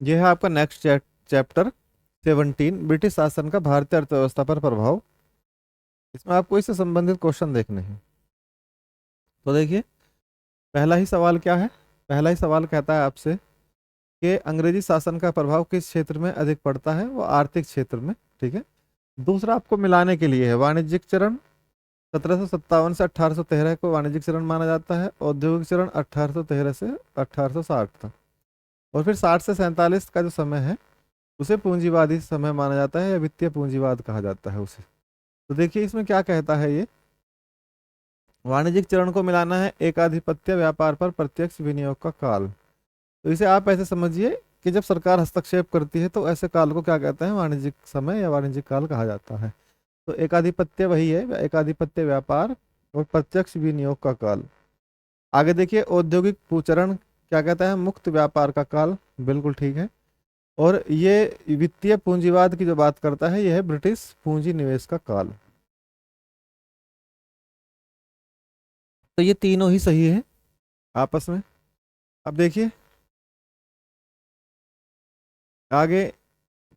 ये है आपका नेक्स्ट चैप्टर 17, ब्रिटिश शासन का भारतीय अर्थव्यवस्था पर प्रभाव। इसमें आपको इससे संबंधित क्वेश्चन देखने हैं। तो देखिए, पहला ही सवाल क्या है। पहला ही सवाल कहता है आपसे कि अंग्रेजी शासन का प्रभाव किस क्षेत्र में अधिक पड़ता है, वो आर्थिक क्षेत्र में। ठीक है। दूसरा आपको मिलाने के लिए है वाणिज्यिक चरण। 1757 से 1813 को वाणिज्यिक चरण माना जाता है। औद्योगिक चरण 1813 से 1860 तक। और फिर 60 से 47 का जो समय है उसे पूंजीवादी समय माना जाता है, या वित्तीय पूंजीवाद कहा जाता है उसे। तो देखिए इसमें क्या कहता है ये। वाणिज्यिक चरण को मिलाना है एकाधिपत्य व्यापार पर प्रत्यक्ष विनियोग का काल। तो इसे आप ऐसे समझिए कि जब सरकार हस्तक्षेप करती है तो ऐसे काल को क्या कहते हैं, वाणिज्यिक समय या वाणिज्यिक काल कहा जाता है। तो एकाधिपत्य वही है, एकाधिपत्य व्यापार और प्रत्यक्ष विनियोग का काल। आगे देखिए, औद्योगिक चरण क्या कहता है, मुक्त व्यापार का काल। बिल्कुल ठीक है। और ये वित्तीय पूंजीवाद की जो बात करता है, यह है ब्रिटिश पूंजी निवेश का काल। तो ये तीनों ही सही है आपस में। अब देखिए आगे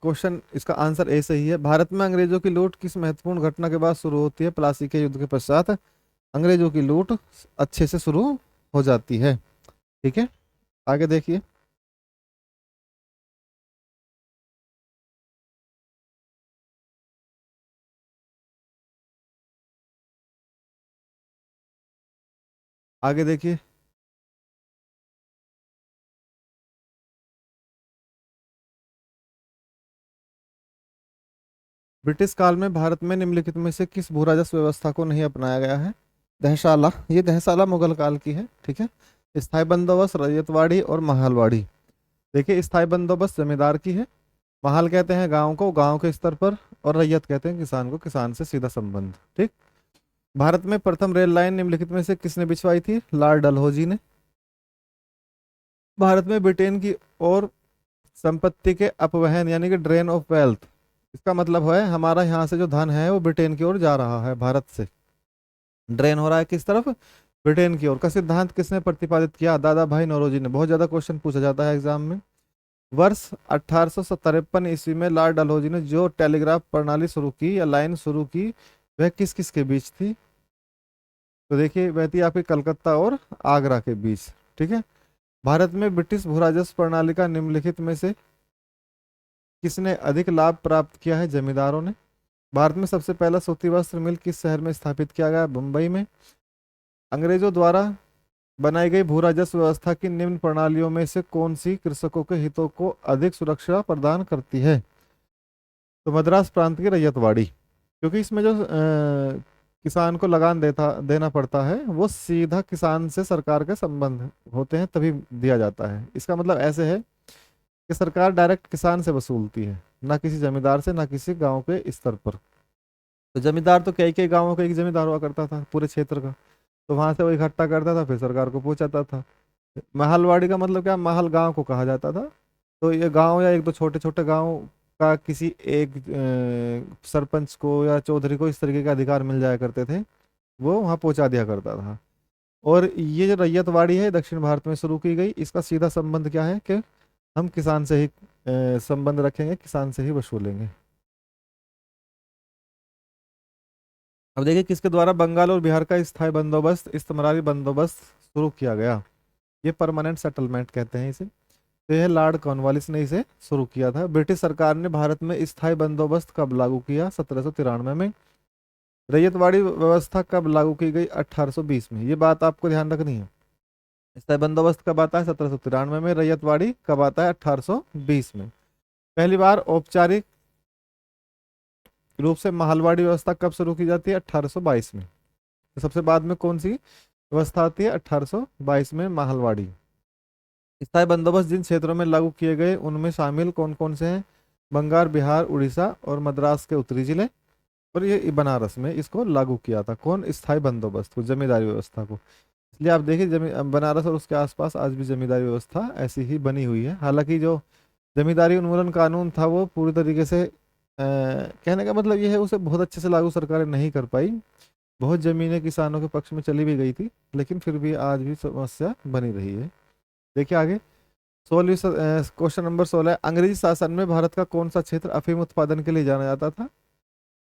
क्वेश्चन, इसका आंसर ए सही है। भारत में अंग्रेजों की लूट किस महत्वपूर्ण घटना के बाद शुरू होती है। प्लासी के युद्ध के पश्चात अंग्रेजों की लूट अच्छे से शुरू हो जाती है। ठीक है। आगे देखिए, आगे देखिए, ब्रिटिश काल में भारत में निम्नलिखित में से किस भू राजस्व व्यवस्था को नहीं अपनाया गया है। दहशाला, ये दहशाला मुगल काल की है। ठीक है। स्थायी बंदोबस्त, रैयतवाड़ी और महालवाड़ी। देखिए, स्थायी बंदोबस्त जमींदार की है, महाल कहते हैं गांव को, गांव के स्तर पर, और रैयत कहते हैं किसान को, किसान से सीधा संबंध। ठीक। भारत में प्रथम रेल लाइन निम्नलिखित में से किसने बिछवाई थी। लॉर्ड डलहौजी ने। भारत में ब्रिटेन की और संपत्ति के अपवहन यानी कि ड्रेन ऑफ वेल्थ, इसका मतलब है हमारा यहाँ से जो धन है वो ब्रिटेन की ओर जा रहा है, भारत से ड्रेन हो रहा है किस तरफ, ब्रिटेन की ओर, का सिद्धांत किसने प्रतिपादित किया। दादा भाई नौरोजी ने। बहुत ज्यादा क्वेश्चन पूछा जाता है एग्जाम में। वर्ष 1853 ईस्वी में लॉर्ड डलहौजी ने जो टेलीग्राफ प्रणाली शुरू की या लाइन शुरू की, वह किस किस के बीच थी। तो देखिए वह थी आपकी कलकत्ता और आगरा के बीच। ठीक है। भारत में ब्रिटिश भू राजस्व प्रणाली का निम्नलिखित में से किसने अधिक लाभ प्राप्त किया है। जमींदारों ने। भारत में सबसे पहला सूती वस्त्र मिल किस शहर में स्थापित किया गया। मुंबई में। अंग्रेजों द्वारा बनाई गई भू राजस्व व्यवस्था की निम्न प्रणालियों में से कौन सी कृषकों के हितों को अधिक सुरक्षा प्रदान करती है। तो मद्रास प्रांत की रैयतवाड़ी, क्योंकि इसमें जो किसान को लगान देना पड़ता है वो सीधा किसान से सरकार के संबंध होते हैं तभी दिया जाता है। इसका मतलब ऐसे है कि सरकार डायरेक्ट किसान से वसूलती है, ना किसी जमींदार से, ना किसी गांव के स्तर पर। तो जमींदार तो कई कई गांवों का एक जमींदार हुआ करता था पूरे क्षेत्र का, तो वहां से वो इकट्ठा करता था फिर सरकार को पहुंचाता था। महलवाड़ी का मतलब क्या, महल गांव को कहा जाता था। तो ये गांव या एक दो छोटे छोटे गांव का किसी एक सरपंच को या चौधरी को इस तरीके का अधिकार मिल जाया करते थे, वो वहां पहुंचा दिया करता था। और ये जो रैयतवाड़ी है दक्षिण भारत में शुरू की गई, इसका सीधा संबंध क्या है कि हम किसान से ही संबंध रखेंगे, किसान से ही वसूलेंगे। अब देखिए किसके द्वारा बंगाल और बिहार का स्थायी बंदोबस्त, इस्तमरारी बंदोबस्त शुरू किया गया। ये परमानेंट सेटलमेंट कहते हैं इसे। तो यह लॉर्ड कॉर्नवालिस ने इसे शुरू किया था। ब्रिटिश सरकार ने भारत में स्थायी बंदोबस्त कब लागू किया। 1793 में। रैयतवाड़ी व्यवस्था कब लागू की गई। 1820 में। ये बात आपको ध्यान रखनी है। स्थायी बंदोबस्त कब आता है। 1793 में। रैयतवाड़ी कब आता है। 1820 में। पहली बार औपचारिक रूप से महलवाड़ी व्यवस्था कब शुरू की जाती है। 1822 में। तो सबसे बाद में कौन सी व्यवस्था आती है। 1822 में महलवाड़ी। स्थायी बंदोबस्त जिन क्षेत्रों में लागू किए गए उनमें शामिल कौन कौन से हैं। बंगाल, बिहार, उड़ीसा और मद्रास के उत्तरी जिले। और ये बनारस में इसको लागू किया था कौन, स्थायी बंदोबस्त को, जमींदारी व्यवस्था को। इसलिए आप देखिए बनारस और उसके आसपास आज भी जमींदारी व्यवस्था ऐसी ही बनी हुई है। हालांकि जो जमींदारी उन्मूलन कानून था वो पूरी तरीके से कहने का मतलब ये है उसे बहुत अच्छे से लागू सरकारें नहीं कर पाई। बहुत जमीनें किसानों के पक्ष में चली भी गई थी, लेकिन फिर भी आज भी समस्या बनी रही है। देखिए आगे, 16 क्वेश्चन नंबर 16 अंग्रेजी शासन में भारत का कौन सा क्षेत्र अफीम उत्पादन के लिए जाना जाता था?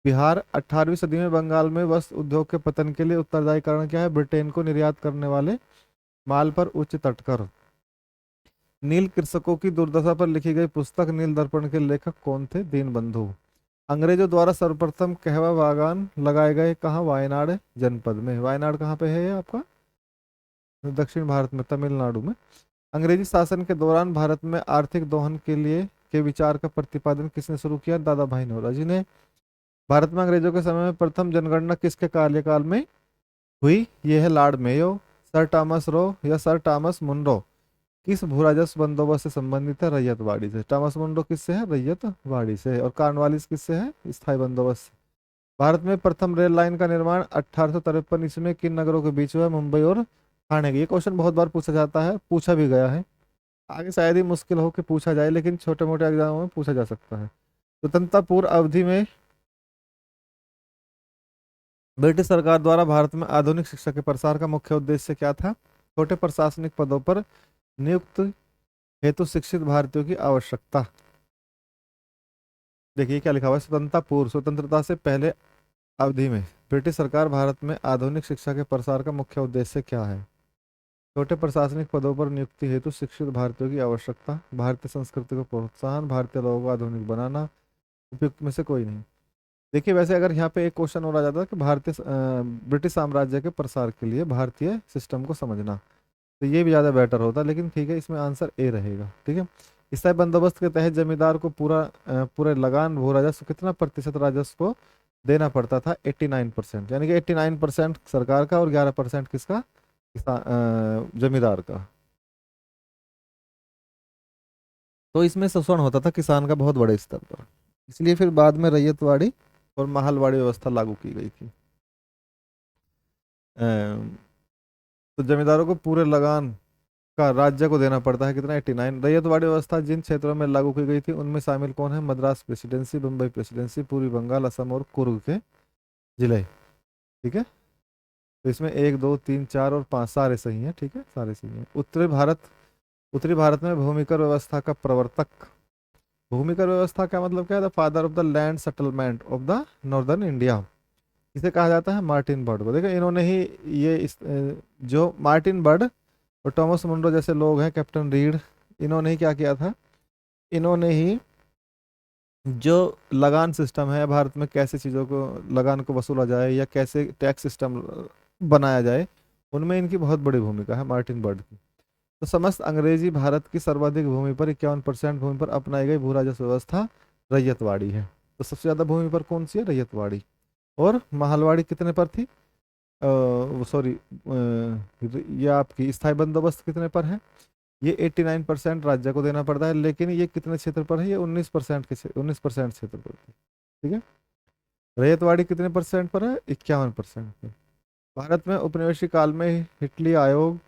बिहार। 18वीं सदी में बंगाल में वस्त्र उद्योग के पतन के लिए उत्तरदायी कारण क्या है? ब्रिटेन को निर्यात करने वाले माल पर उच्च तटकर। नील कृषकों की दुर्दशा पर लिखी गई पुस्तक नील दर्पण के लेखक कौन थे? दीनबंधु। अंग्रेजों द्वारा सर्वप्रथम कहवा बागान लगाए गए कहाँ? वायनाड जनपद में। वायनाड कहाँ पे है ये आपका? दक्षिण भारत में, तमिलनाडु में। अंग्रेजी शासन के दौरान भारत में आर्थिक दोहन के लिए के विचार का प्रतिपादन किसने शुरू किया? दादा भाई नौरोजी ने। भारत में अंग्रेजों के समय में प्रथम जनगणना किसके कार्यकाल में हुई? यह है Lord Mayo, sir Thomas Roe या सर टॉमस मुनरो। किस भू राजस्व बंदोबस्त से संबंधित है? रैयतवाड़ी से। टॉमस मुनरो किससे है? रैयतवाड़ी से। और कॉर्नवालिस किससे है? स्थायी बंदोबस्त से। भारत में प्रथम रेल लाइन का निर्माण 1853 ईस्वी में किन नगरों के बीच हुआ? मुंबई और ठाणे के। ये क्वेश्चन बहुत बार पूछा जाता है, पूछा भी गया है। आगे शायद ही मुश्किल हो कि पूछा जाए, लेकिन छोटे मोटे एग्जामों में पूछा जा सकता है। स्वतंत्रता पूर्व अवधि में ब्रिटिश सरकार द्वारा भारत में आधुनिक शिक्षा के प्रसार का मुख्य उद्देश्य क्या था? छोटे प्रशासनिक पदों पर नियुक्त हेतु शिक्षित भारतीयों की आवश्यकता। देखिए क्या लिखा हुआ है, स्वतंत्रता पूर्व, स्वतंत्रता से पहले अवधि में ब्रिटिश सरकार भारत में आधुनिक शिक्षा के प्रसार का मुख्य उद्देश्य क्या है? छोटे प्रशासनिक पदों पर नियुक्ति हेतु शिक्षित भारतीयों की आवश्यकता, भारतीय संस्कृति को प्रोत्साहन, भारतीय लोगों को आधुनिक बनाना, उपयुक्त में से कोई नहीं। देखिए वैसे अगर यहाँ पे एक क्वेश्चन और आ जाता है कि भारतीय ब्रिटिश साम्राज्य के प्रसार के लिए भारतीय सिस्टम को समझना, तो ये भी ज़्यादा बेटर होता, लेकिन ठीक है, इसमें आंसर ए रहेगा। ठीक है। स्थायी बंदोबस्त के तहत जमींदार को पूरे लगान भू राजस्व कितना प्रतिशत राजस्व को देना पड़ता था? 89%। यानी कि 89% सरकार का और 11% किसका? जमींदार का। तो इसमें शोषण होता था किसान का बहुत बड़े स्तर पर, इसलिए फिर बाद में रैयतवाड़ी और महलवाड़ी व्यवस्था लागू की गई थी। तो जमींदारों को पूरे लगान का राज्य को देना पड़ता है कितना? 89। रैयतवाड़ी व्यवस्था जिन क्षेत्रों में लागू की गई थी उनमें शामिल कौन है? मद्रास प्रेसिडेंसी, बम्बई प्रेसिडेंसी, पूर्वी बंगाल, असम और कुर्ग के जिले। ठीक है। तो इसमें 1 2 3 4 और 5 सारे सही हैं। ठीक है, सारे सही हैं। उत्तरी भारत में भूमिकर व्यवस्था का प्रवर्तक। भूमिकर व्यवस्था का मतलब क्या है? The father of the land settlement of the northern India. इसे कहा जाता है मार्टिन बर्ड को। देखो इन्होंने ही जो मार्टिन बर्ड और टॉमस मुंड्रो जैसे लोग हैं, कैप्टन रीड, इन्होंने ही क्या किया था? इन्होंने ही जो लगान सिस्टम है भारत में, कैसे चीज़ों को लगान को वसूला जाए या कैसे टैक्स सिस्टम बनाया जाए, उनमें इनकी बहुत बड़ी भूमिका है मार्टिन बर्ड की। तो समस्त अंग्रेजी भारत की सर्वाधिक भूमि पर 51% भूमि पर अपनाई गई भू राजस्व व्यवस्था रैयतवाड़ी है। तो सबसे ज्यादा भूमि पर कौन सी है? रैयतवाड़ी। और महलवाड़ी कितने पर थी? सॉरी, ये आपकी स्थायी बंदोबस्त कितने पर है? ये 89% राज्य को देना पड़ता है, लेकिन ये कितने क्षेत्र पर है? ये 19% के 19% क्षेत्र पर थी। ठीक है। रैयतवाड़ी कितने परसेंट पर है? 51% पर। भारत में उपनिवेशी काल में हिटली आयोग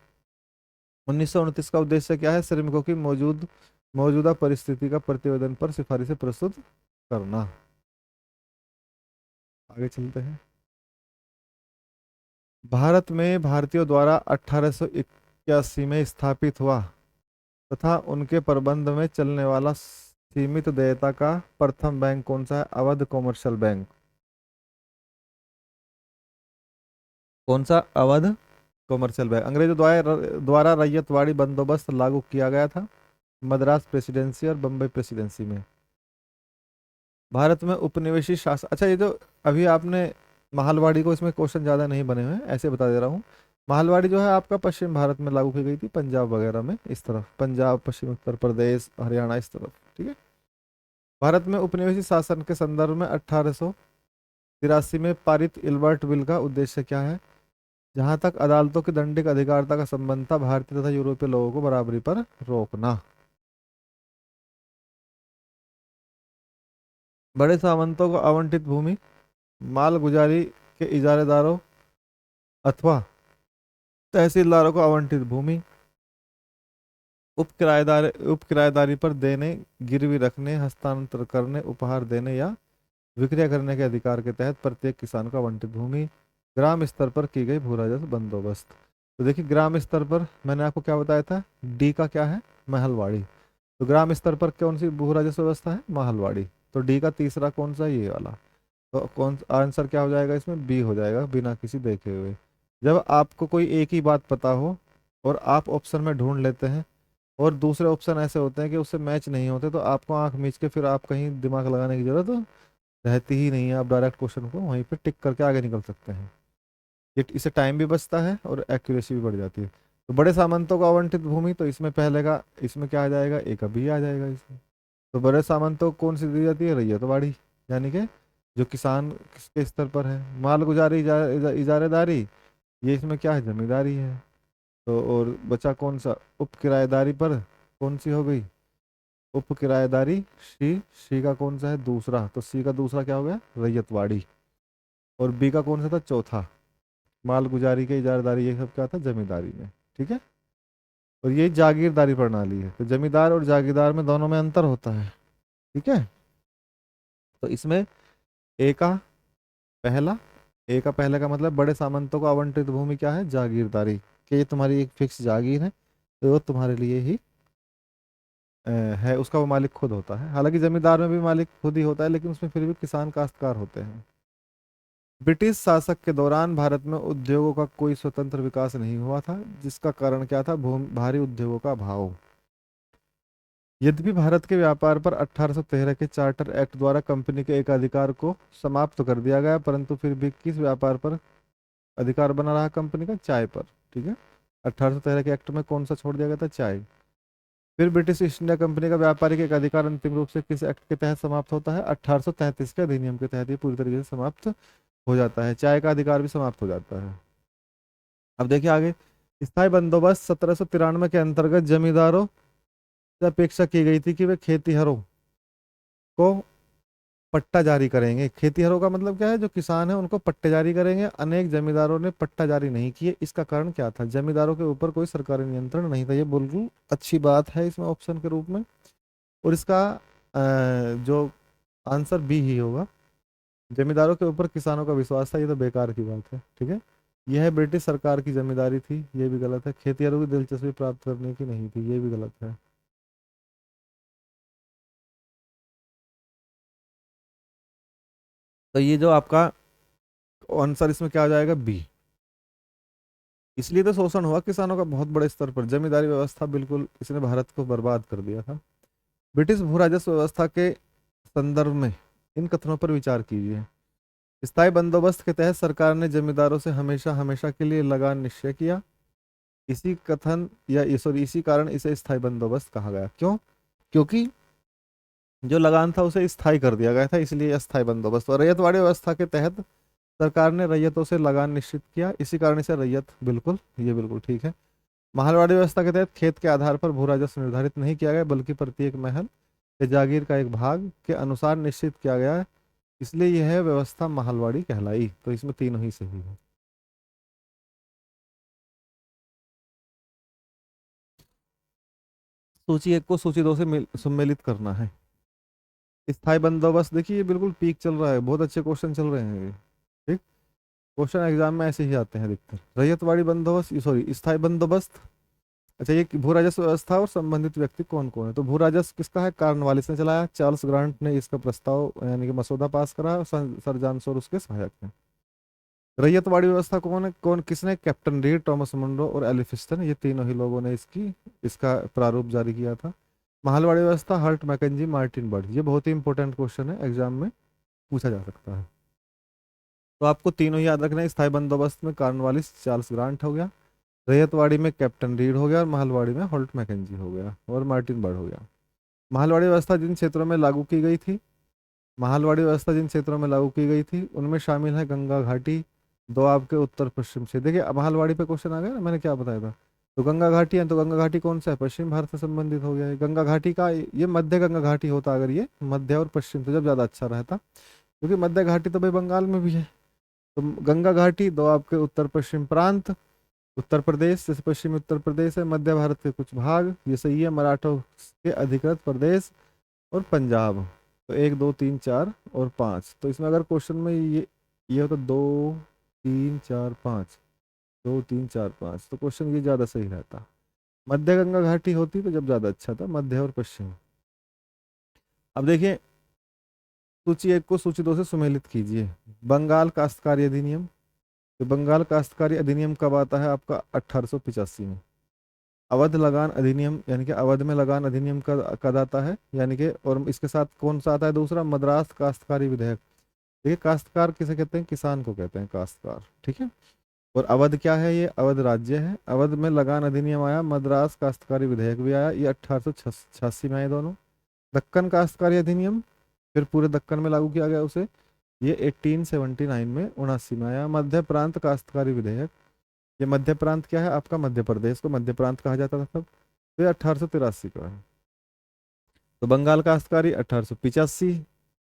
1929 का उद्देश्य क्या है? श्रमिकों की मौजूदा परिस्थिति का प्रतिवेदन पर सिफारिशें प्रस्तुत करना। आगे चलते हैं। भारत में भारतीयों द्वारा 1881 में स्थापित हुआ तथा उनके प्रबंध में चलने वाला सीमित देयता का प्रथम बैंक कौन सा है? Awadh commercial bank. कौन सा? Awadh commercial bank. अंग्रेजों द्वारा रैयतवाड़ी बंदोबस्त लागू किया गया था मद्रास प्रेसिडेंसी और बम्बई प्रेसिडेंसी में। भारत में उपनिवेशी शासन, अच्छा ये जो अभी आपने महलवाड़ी को, इसमें क्वेश्चन ज़्यादा नहीं बने हुए हैं, ऐसे बता दे रहा हूँ। महलवाड़ी जो है आपका पश्चिम भारत में लागू की गई थी, पंजाब वगैरह में, इस तरफ पंजाब, पश्चिम उत्तर प्रदेश, हरियाणा, इस तरफ। ठीक है। भारत में उपनिवेशी शासन के संदर्भ में 1883 में पारित इल्बर्ट बिल का उद्देश्य क्या है? जहां तक अदालतों की दंडिक अधिकारिता का संबंध था, भारतीय तथा यूरोपीय लोगों को बराबरी पर रोकना। बड़े सामंतों को आवंटित भूमि, मालगुजारी के इजारेदारों अथवा तहसीलदारों को आवंटित भूमि, उप किराएदारी पर देने, गिरवी रखने, हस्तांतर करने, उपहार देने या विक्रय करने के अधिकार के तहत प्रत्येक किसान को आवंटित भूमि, ग्राम स्तर पर की गई भू राजस्व बंदोबस्त। तो देखिए ग्राम स्तर पर मैंने आपको क्या बताया था, डी का क्या है, महलवाड़ी। तो ग्राम स्तर पर कौन सी भू राजस्व व्यवस्था है, महलवाड़ी। तो डी का तीसरा कौन सा है, ये वाला। तो कौन आंसर क्या हो जाएगा इसमें, बी हो जाएगा बिना किसी देखे हुए। जब आपको कोई एक ही बात पता हो और आप ऑप्शन में ढूंढ लेते हैं और दूसरे ऑप्शन ऐसे होते हैं कि उससे मैच नहीं होते, तो आपको आंख मीच के फिर आप कहीं दिमाग लगाने की जरूरत रहती ही नहीं है। आप डायरेक्ट क्वेश्चन को वहीं पे टिक करके आगे निकल सकते हैं। ये इससे टाइम भी बचता है और एक्यूरेसी भी बढ़ जाती है। तो बड़े सामंतों को आवंटित भूमि, तो इसमें पहले का इसमें क्या आ जाएगा, एक अभी आ जाएगा इसमें। तो बड़े सामंतों को कौन सी दी जाती है, रैयतवाड़ी, यानी कि जो किसान किसके स्तर पर है। मालगुजारी, इजारेदारी, ये इसमें क्या है, जमींदारी है। तो और बचा कौन सा, उप किराएदारी पर कौन सी हो गई, उप किराएदारी, सी का कौन सा है, दूसरा। तो सी का दूसरा क्या हो गया, रैयतवाड़ी। और बी का कौन सा था, चौथा, मालगुजारी के इजारादारी, ये सब क्या था, जमींदारी में। ठीक है। और ये जागीरदारी प्रणाली है। तो जमींदार और जागीरदार में दोनों में अंतर होता है। ठीक है। तो इसमें ए का पहला, ए का पहले का मतलब बड़े सामंतों को आवंटित भूमि क्या है, जागीरदारी, कि ये तुम्हारी एक फिक्स जागीर है, तो वो तुम्हारे लिए ही है, उसका वो मालिक खुद होता है। हालांकि जमींदार में भी मालिक खुद ही होता है, लेकिन उसमें फिर भी किसान काश्तकार होते हैं। ब्रिटिश शासक के दौरान भारत में उद्योगों का कोई स्वतंत्र विकास नहीं हुआ था, जिसका कारण क्या था, भारी उद्योगों का अभाव। यद्यपि भारत के व्यापार पर 1813 के चार्टर एक्ट द्वारा कंपनी के एकाधिकार को समाप्त कर दिया गया, परंतु फिर भी किस व्यापार पर अधिकार बना रहा कंपनी का, चाय पर। ठीक है। 1813 के एक्ट में कौन सा छोड़ दिया गया था, चाय। फिर ब्रिटिश ईस्ट इंडिया कंपनी का व्यापारिक एक अधिकार अंतिम रूप से किस एक्ट के तहत समाप्त होता है, 1833 के अधिनियम के तहत ये पूरी तरीके से समाप्त हो जाता है, चाय का अधिकार भी समाप्त हो जाता है। अब देखिए आगे, स्थायी बंदोबस्त 1793 के अंतर्गत जमींदारों से अपेक्षा की गई थी कि वे खेतिहरों को पट्टा जारी करेंगे। खेतिहरों का मतलब क्या है, जो किसान है उनको पट्टे जारी करेंगे। अनेक जमींदारों ने पट्टा जारी नहीं किए, इसका कारण क्या था, जमींदारों के ऊपर कोई सरकारी नियंत्रण नहीं था। ये बिल्कुल अच्छी बात है इसमें ऑप्शन के रूप में। और इसका जो आंसर बी ही होगा, जमींदारों के ऊपर किसानों का विश्वास था, ये तो बेकार की बात है। ठीक है। यह है ब्रिटिश सरकार की जमींदारी थी, ये भी गलत है। खेतिहरों की दिलचस्पी प्राप्त करने की नहीं थी, ये भी गलत है। तो ये जो आपका आंसर इसमें क्या आ जाएगा, बी। इसलिए तो शोषण हुआ किसानों का बहुत बड़े स्तर पर, जमींदारी व्यवस्था बिल्कुल इसने भारत को बर्बाद कर दिया था। ब्रिटिश भू राजस्व व्यवस्था के संदर्भ में इन कथनों पर विचार कीजिए। स्थायी बंदोबस्त के तहत सरकार ने जमींदारों से हमेशा हमेशा के लिए लगान निश्चय किया। इसी कथन या सॉरी इसी कारण इसे स्थायी बंदोबस्त कहा गया। क्यों, क्योंकि जो लगान था उसे स्थायी कर दिया गया था, इसलिए अस्थायी बंदोबस्त। और रैयतवाड़ी व्यवस्था के तहत सरकार ने रैयतों से लगान निश्चित किया, इसी कारण से रैयत, बिल्कुल ये बिल्कुल ठीक है। महलवाड़ी व्यवस्था के तहत खेत के आधार पर भू राजस्व निर्धारित नहीं किया गया, बल्कि प्रत्येक महल या जागीर का एक भाग के अनुसार निश्चित किया गया है, इसलिए यह व्यवस्था महलवाड़ी कहलाई। तो इसमें तीनों ही सही है। सूची एक को सूची दो से सम्मिलित करना है। स्थायी बंदोबस्त, देखिए ये बिल्कुल पीक चल रहा है, बहुत अच्छे क्वेश्चन चल रहे हैं ये। ठीक। क्वेश्चन एग्जाम में ऐसे ही आते हैं अधिकतर। रैयतवाड़ी बंदोबस्त, सॉरी स्थायी बंदोबस्त। अच्छा, ये भू राजस्व व्यवस्था और संबंधित व्यक्ति कौन कौन है। तो भू राजस्व किसका है, कार्नवालिस ने चलाया, चार्ल्स ग्रांट ने इसका प्रस्ताव यानी कि मसौदा पास करा, और सर जॉन शोर उसके सहायक हैं। रैयतवाड़ी व्यवस्था कौन है, कौन किसने, कैप्टन रीड, टॉमस मुंड्रो और एलिफिस्टन, ये तीनों ही लोगों ने इसका प्रारूप जारी किया था। महलवाड़ी व्यवस्था, हर्ट मैकेंजी, मार्टिन बर्ड। ये बहुत ही इंपॉर्टेंट क्वेश्चन है, एग्जाम में पूछा जा सकता है। तो आपको तीनों ही याद रखना है। स्थायी बंदोबस्त में कार्नवालिस चार्ल्स ग्रांट हो गया, रैयतवाड़ी में कैप्टन रीड हो गया, और महलवाड़ी में हॉल्ट मैकेंजी हो गया, और मार्टिन बर्ड हो गया। महलवाड़ी व्यवस्था जिन क्षेत्रों में लागू की गई थी, महलवाड़ी व्यवस्था जिन क्षेत्रों में लागू की गई थी उनमें शामिल है गंगा घाटी, दोआब के उत्तर पश्चिम से। देखिए अब महलवाड़ी पे क्वेश्चन आ गया ना, मैंने क्या बताया था। तो गंगा घाटी है, तो गंगा घाटी कौन सा है, पश्चिम भारत से संबंधित हो गया है। गंगा घाटी का ये मध्य गंगा घाटी होता, अगर ये मध्य और पश्चिम तो जब ज़्यादा अच्छा रहता, क्योंकि मध्य घाटी तो भाई बंगाल में भी है। तो गंगा घाटी, दोआब के उत्तर पश्चिम प्रांत, उत्तर प्रदेश, जैसे पश्चिमी उत्तर प्रदेश है, मध्य भारत के कुछ भाग, ये सही है, मराठों के अधिकृत प्रदेश, और पंजाब। तो एक, दो, तीन, चार और पाँच। तो इसमें अगर क्वेश्चन में ये हो तो दो, तीन, चार, पाँच। 2 3 4 5, तो क्वेश्चन ये ज़्यादा सही रहता। मध्य गंगा घाटी होती तो जब ज़्यादा अच्छा था, मध्य और पश्चिम। अब देखिए, सूची 1 को सूची 2 से सुमेलित कीजिए। बंगाल काश्तकारी अधिनियम, तो बंगाल काश्तकारी अधिनियम कब आता है आपका? 1885 में। अवध लगान अधिनियम, यानी कि अवध में लगान अधिनियम कब आता है, यानी कि, और इसके साथ कौन सा आता है दूसरा? मद्रास काश्तकारी विधेयक। देखिए, काश्तकार किसे कहते हैं? किसान को कहते हैं काश्तकार, ठीक है। और अवध क्या है? ये अवध राज्य है। अवध में लगान अधिनियम आया, मद्रास काश्तकारी विधेयक भी आया, ये 1886 में आए दोनों। दक्कन काश्तकारी अधिनियम, फिर पूरे दक्कन में लागू किया गया उसे, ये 1879 में 79 में आया। मध्य प्रांत काश्तकारी विधेयक, ये मध्य प्रांत क्या है आपका? मध्य प्रदेश को मध्य प्रांत कहा जाता था तब, तो ये 1883 का है। तो बंगाल काश्तकारी 1885,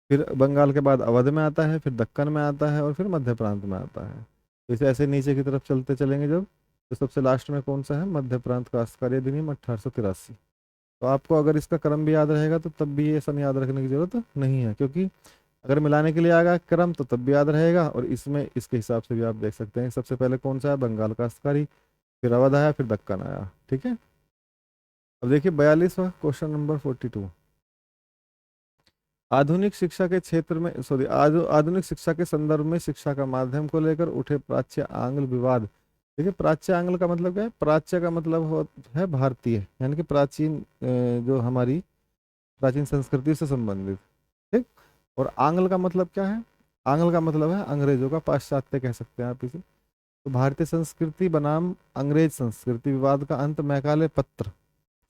फिर बंगाल के बाद अवध में आता है, फिर दक्कन में आता है, और फिर मध्य प्रांत में आता है। तो इसे ऐसे नीचे की तरफ चलते चलेंगे जब, तो सबसे लास्ट में कौन सा है? मध्य प्रांत काश्तकारी अधिनियम 1883। तो आपको अगर इसका क्रम भी याद रहेगा तो तब भी ये सन याद रखने की जरूरत नहीं है, क्योंकि अगर मिलाने के लिए आएगा क्रम तो तब भी याद रहेगा, और इसमें इसके हिसाब से भी आप देख सकते हैं। सबसे पहले कौन सा है? बंगाल काश्तकारी, फिर अवध आया, फिर दक्कन आया, ठीक है। अब देखिए 42वां क्वेश्चन नंबर 42। आधुनिक शिक्षा के क्षेत्र में, सॉरी, आधुनिक शिक्षा के संदर्भ में शिक्षा का माध्यम को लेकर उठे प्राच्य आंग्ल विवाद। देखिए, प्राच्य आंग्ल का मतलब क्या है? प्राच्य का मतलब है भारतीय, यानी कि प्राचीन, जो हमारी प्राचीन संस्कृति से संबंधित, ठीक। और आंग्ल का मतलब क्या है? आंग्ल का मतलब है अंग्रेजों का, पाश्चात्य कह सकते हैं आप इसे। तो भारतीय संस्कृति बनाम अंग्रेज संस्कृति विवाद का अंत मैकाले पत्र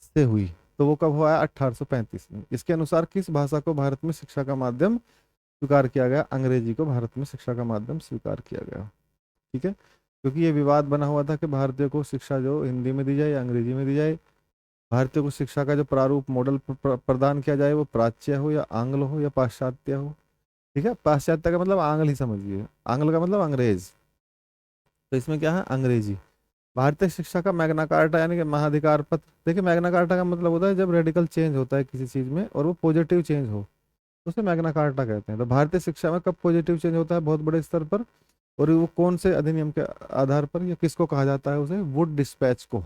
से हुई, तो वो कब हुआ है? 1835 में। इसके अनुसार किस भाषा को भारत में शिक्षा का माध्यम स्वीकार किया गया? अंग्रेजी को भारत में शिक्षा का माध्यम स्वीकार किया गया, ठीक है। क्योंकि ये विवाद बना हुआ था कि भारतीय को शिक्षा जो हिंदी में दी जाए या अंग्रेजी में दी जाए, भारतीय को शिक्षा का जो प्रारूप मॉडल प्रदान किया जाए वो प्राच्य हो या आंग्ल हो या पाश्चात्य हो, ठीक है। पाश्चात्य का मतलब आंग्ल ही समझिए, आंग्ल का मतलब अंग्रेज, तो इसमें क्या है? अंग्रेजी। भारतीय शिक्षा का मैग्ना कार्टा, यानी कि महाधिकार पत्र। देखिए, मैग्ना कार्टा का मतलब होता है जब रेडिकल चेंज होता है किसी चीज में और वो पॉजिटिव चेंज हो, तो उसे मैग्ना कार्टा कहते हैं। तो भारतीय शिक्षा में कब पॉजिटिव चेंज होता है? बहुत बड़े स्तर पर। और वो कौन से अधिनियम के आधार पर, या किसको कहा जाता है? उसे वुड डिस्पैच को।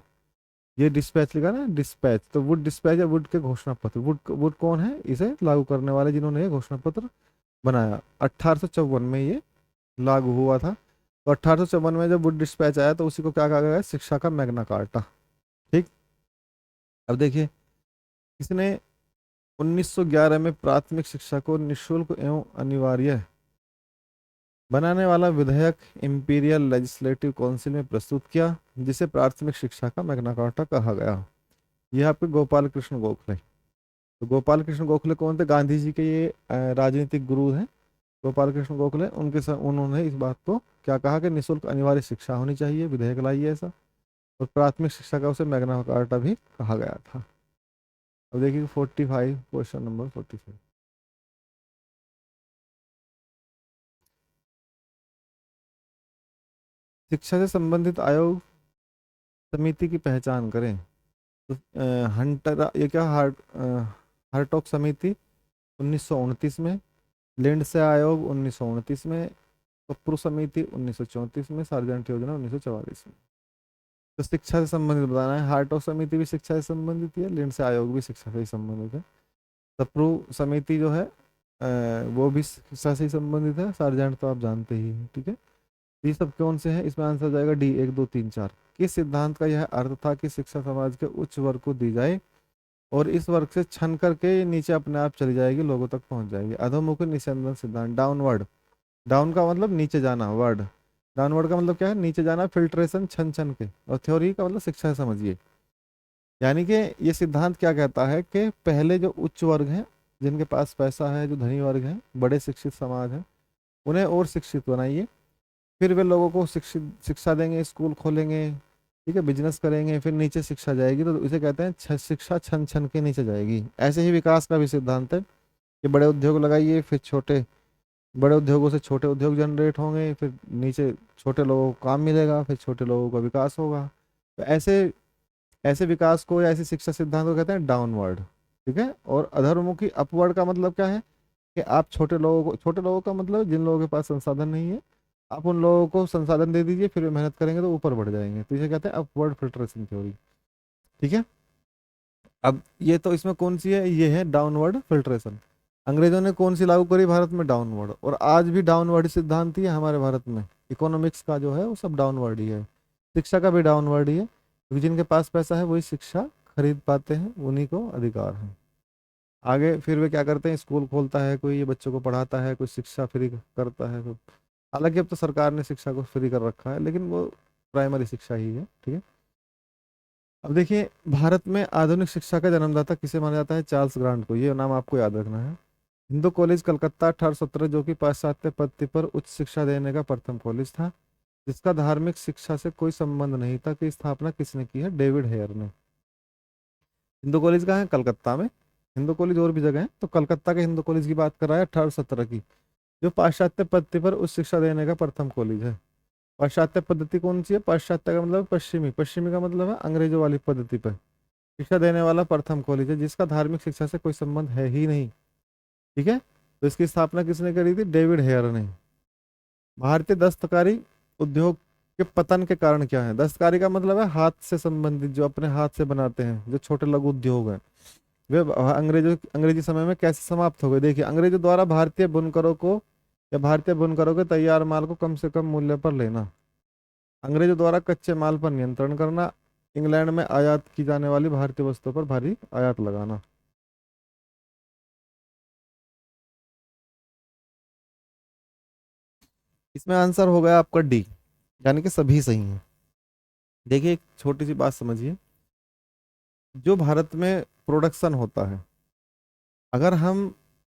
ये डिस्पैच लिखा ना, डिस्पैच, तो वुड डिस्पैच या वुड के घोषणा पत्र। वुड वुड कौन है इसे लागू करने वाले, जिन्होंने ये घोषणा पत्र बनाया? 1854 में ये लागू हुआ था। तो 1854 में जब वुड डिस्पैच आया तो उसी को क्या कहा गया? शिक्षा का मैग्ना कार्टा, ठीक। अब देखिए, इसने 1911 में प्राथमिक शिक्षा को निःशुल्क एवं अनिवार्य बनाने वाला विधेयक इंपीरियल लेजिस्लेटिव काउंसिल में प्रस्तुत किया, जिसे प्राथमिक शिक्षा का मैग्ना कार्टा कहा गया। यह आपके गोपाल कृष्ण गोखले। तो गोपाल कृष्ण गोखले कौन थे? गांधी जी के ये राजनीतिक गुरु हैं, गोपाल कृष्ण गोखले। उन्होंने इस बात को क्या कहा कि निःशुल्क अनिवार्य शिक्षा होनी चाहिए, विधेयक लाइए ऐसा। और प्राथमिक शिक्षा का उसे मैग्ना कार्टा भी कहा गया था। अब देखिए 45, क्वेश्चन नंबर 45। शिक्षा से संबंधित आयोग समिति की पहचान करें। तो हंटर, ये क्या, हार्टॉग समिति 1929 में, लिंडसे आयोग 1929 में, कप्रू समिति 1934 में, सार्जेंट योजना 1944 में। तो शिक्षा से संबंधित बताना है। हार्टॉग समिति भी शिक्षा से संबंधित है, लिंडसे आयोग भी शिक्षा से ही संबंधित है। कप्रू समिति जो है वो भी शिक्षा से ही संबंधित है। सार्जेंट तो आप जानते ही हैं, ठीक है। ये सब कौन से हैं? इसमें आंसर जाएगा डी, 1 2 3 4। किस सिद्धांत का यह अर्थ था कि शिक्षा समाज के उच्च वर्ग को दी जाए और इस वर्ग से छन करके ये नीचे अपने आप चली जाएगी, लोगों तक पहुंच जाएगी? अधोमुखी निस्यंदन सिद्धांत। डाउनवर्ड, डाउन का मतलब नीचे जाना, वर्ड डाउनवर्ड का मतलब क्या है? नीचे जाना, फिल्ट्रेशन, छन छन के। और थ्योरी का मतलब शिक्षा समझिए, यानी कि ये सिद्धांत क्या कहता है कि पहले जो उच्च वर्ग हैं, जिनके पास पैसा है, जो धनी वर्ग हैं, बड़े शिक्षित समाज है, उन्हें और शिक्षित बनाइए। फिर वे लोगों को शिक्षा देंगे, स्कूल खोलेंगे, ठीक है, बिजनेस करेंगे, फिर नीचे शिक्षा जाएगी। तो इसे कहते हैं शिक्षा छन छन के नीचे जाएगी। ऐसे ही विकास का भी सिद्धांत है कि बड़े उद्योग लगाइए, फिर छोटे, बड़े उद्योगों से छोटे उद्योग जनरेट होंगे, फिर नीचे छोटे लोगों को काम मिलेगा, फिर छोटे लोगों का विकास होगा। तो ऐसे ऐसे विकास को या ऐसे शिक्षा सिद्धांत को कहते हैं डाउनवर्ड, ठीक है। और अधर्मुखी, अपवर्ड का मतलब क्या है? कि आप छोटे लोगों को, छोटे लोगों का मतलब जिन लोगों के पास संसाधन नहीं है, आप उन लोगों को संसाधन दे दीजिए, फिर वे मेहनत करेंगे तो ऊपर बढ़ जाएंगे। तो इसे कहते हैं अपवर्ड फिल्ट्रेशन थ्योरी। ठीक है। अब ये तो इसमें कौन सी है, ये है डाउनवर्ड फिल्ट्रेशन। अंग्रेजों ने कौन सी लागू करी भारत में, डाउनवर्ड। और आज भी डाउनवर्ड सिद्धांत ही है हमारे भारत में। इकोनॉमिक्स का जो है वो सब डाउनवर्ड ही है, शिक्षा का भी डाउनवर्ड ही है, क्योंकि जिनके पास पैसा है वही शिक्षा खरीद पाते हैं, उन्हीं को अधिकार है। आगे फिर वे क्या करते हैं, स्कूल खोलता है कोई, ये बच्चों को पढ़ाता है, कोई शिक्षा फ्री करता है। तो हालांकि अब तो सरकार ने शिक्षा को फ्री कर रखा है, लेकिन वो प्राइमरी शिक्षा ही है। ठीक है। अब देखिए, भारत में आधुनिक शिक्षा का जन्मदाता किसे माना जाता है, चार्ल्स ग्रांट को। ये नाम आपको याद रखना है। हिंदू कॉलेज कलकत्ता 1817, जो कि पाश्चात्य पद्धति पर उच्च शिक्षा देने का प्रथम कॉलेज था, जिसका धार्मिक शिक्षा से कोई संबंध नहीं था, की स्थापना किसने की है, डेविड हेयर ने। हिंदू कॉलेज कहाँ है, कलकत्ता में। हिंदू कॉलेज और भी जगह है, तो कलकत्ता के हिंदू कॉलेज की बात कर रहा है 1817 की, जो पाश्चात्य पद्धति पर उच्च शिक्षा देने का प्रथम कॉलेज है। पाश्चात्य पद्धति कौन सी है, पाश्चात्य का मतलब पश्चिमी, पश्चिमी का मतलब है अंग्रेजों वाली पद्धति पर शिक्षा देने वाला प्रथम कॉलेज है, जिसका धार्मिक शिक्षा से कोई संबंध है ही नहीं। ठीक है। तो इसकी स्थापना किसने करी थी, डेविड हेयर ने। भारतीय दस्तकारी उद्योग के पतन के कारण क्या है, दस्तकारी का मतलब है हाथ से संबंधित, जो अपने हाथ से बनाते हैं, जो छोटे लघु उद्योग हैं, वे अंग्रेजी समय में कैसे समाप्त हो गए। देखिए, अंग्रेजों द्वारा भारतीय बुनकरों को या भारतीय बुनकरों के तैयार माल को कम से कम मूल्य पर लेना, अंग्रेजों द्वारा कच्चे माल पर नियंत्रण करना, इंग्लैंड में आयात की जाने वाली भारतीय वस्तुओं पर भारी आयात लगाना। इसमें आंसर हो गया आपका डी, यानी कि सभी सही हैं। देखिए, एक छोटी सी बात समझिए, जो भारत में प्रोडक्शन होता है, अगर हम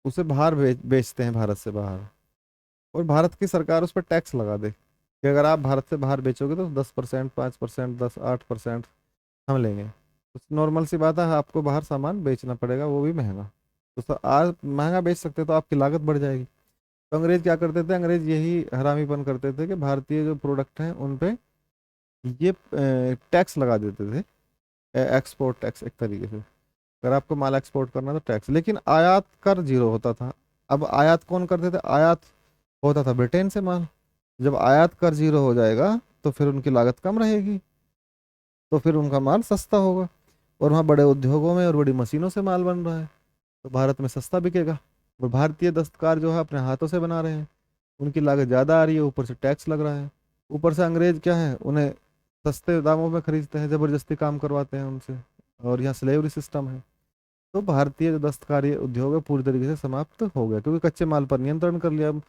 उसे बाहर बेचते हैं भारत से बाहर, और भारत की सरकार उस पर टैक्स लगा दे कि अगर आप भारत से बाहर बेचोगे तो 10%, 5%, 8% हम लेंगे, तो नॉर्मल सी बात है, आपको बाहर सामान बेचना पड़ेगा, वो भी महंगा। तो आप महंगा बेच सकते तो आपकी लागत बढ़ जाएगी। तो अंग्रेज क्या करते थे, अंग्रेज यही हरामीपन करते थे कि भारतीय जो प्रोडक्ट हैं उन पे ये टैक्स लगा देते थे, एक्सपोर्ट टैक्स एक तरीके से। अगर आपको माल एक्सपोर्ट करना तो टैक्स, लेकिन आयात कर जीरो होता था। अब आयात कौन करते थे, आयात होता था ब्रिटेन से माल। जब आयात कर जीरो हो जाएगा तो फिर उनकी लागत कम रहेगी, तो फिर उनका माल सस्ता होगा, और वहाँ बड़े उद्योगों में और बड़ी मशीनों से माल बन रहा है, तो भारत में सस्ता बिकेगा। और भारतीय दस्तकार जो है अपने हाथों से बना रहे हैं, उनकी लागत ज़्यादा आ रही है, ऊपर से टैक्स लग रहा है, ऊपर से अंग्रेज क्या है, उन्हें सस्ते दामों में खरीदते हैं, ज़बरदस्ती काम करवाते हैं उनसे, और यहाँ स्लेवरी सिस्टम है। तो भारतीय जो दस्तकारी उद्योग है पूरी तरीके से समाप्त हो गया, क्योंकि कच्चे माल पर नियंत्रण कर लिया। अब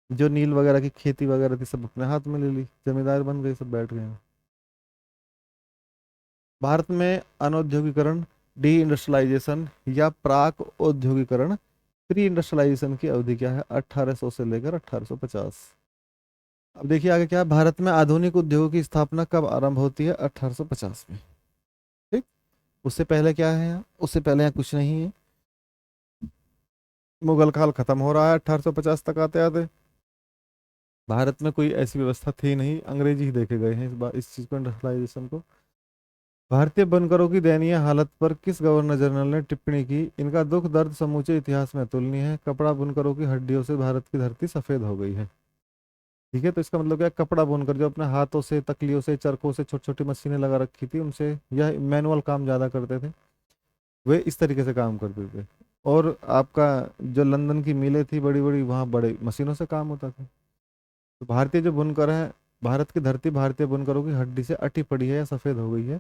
जो नील वगैरह की खेती वगैरह थी सब अपने हाथ में ले ली, जमींदार बन गए, सब बैठ गए हैं। भारत में अनौद्योगिकरण, डी इंडस्ट्रियलाइजेशन या प्राक औद्योगिकरण, प्री इंडस्ट्रियलाइजेशन की अवधि क्या है, 1800 से लेकर 1850। अब देखिए आगे क्या है, भारत में आधुनिक उद्योगों की स्थापना कब आरंभ होती है, 1850 में। ठीक। उससे पहले क्या है यहाँ, उससे पहले यहाँ कुछ नहीं है। मुगल काल खत्म हो रहा है 1850 तक आते आते। भारत में कोई ऐसी व्यवस्था थी नहीं, अंग्रेजी ही देखे गए हैं इस बार इस चीज को, इंडस्ट्रियलाइजेशन को। भारतीय बनकरों की दयनीय हालत पर किस गवर्नर जनरल ने टिप्पणी की, इनका दुख दर्द समूचे इतिहास में अतुलनीय है, कपड़ा बुनकरों की हड्डियों से भारत की धरती सफेद हो गई है। ठीक है। तो इसका मतलब क्या है, कपड़ा बुनकर जो अपने हाथों से, तकलियों से, चरखों से, छोटी छोटी मशीनें लगा रखी थी, उनसे यह मैनुअल काम ज़्यादा करते थे, वे इस तरीके से काम करते थे। और आपका जो लंदन की मिलें थी बड़ी बड़ी, वहाँ बड़े मशीनों से काम होता था। तो भारतीय जो बुनकर हैं, भारत की धरती भारतीय बुनकरों की हड्डी से अटी पड़ी है या सफ़ेद हो गई है,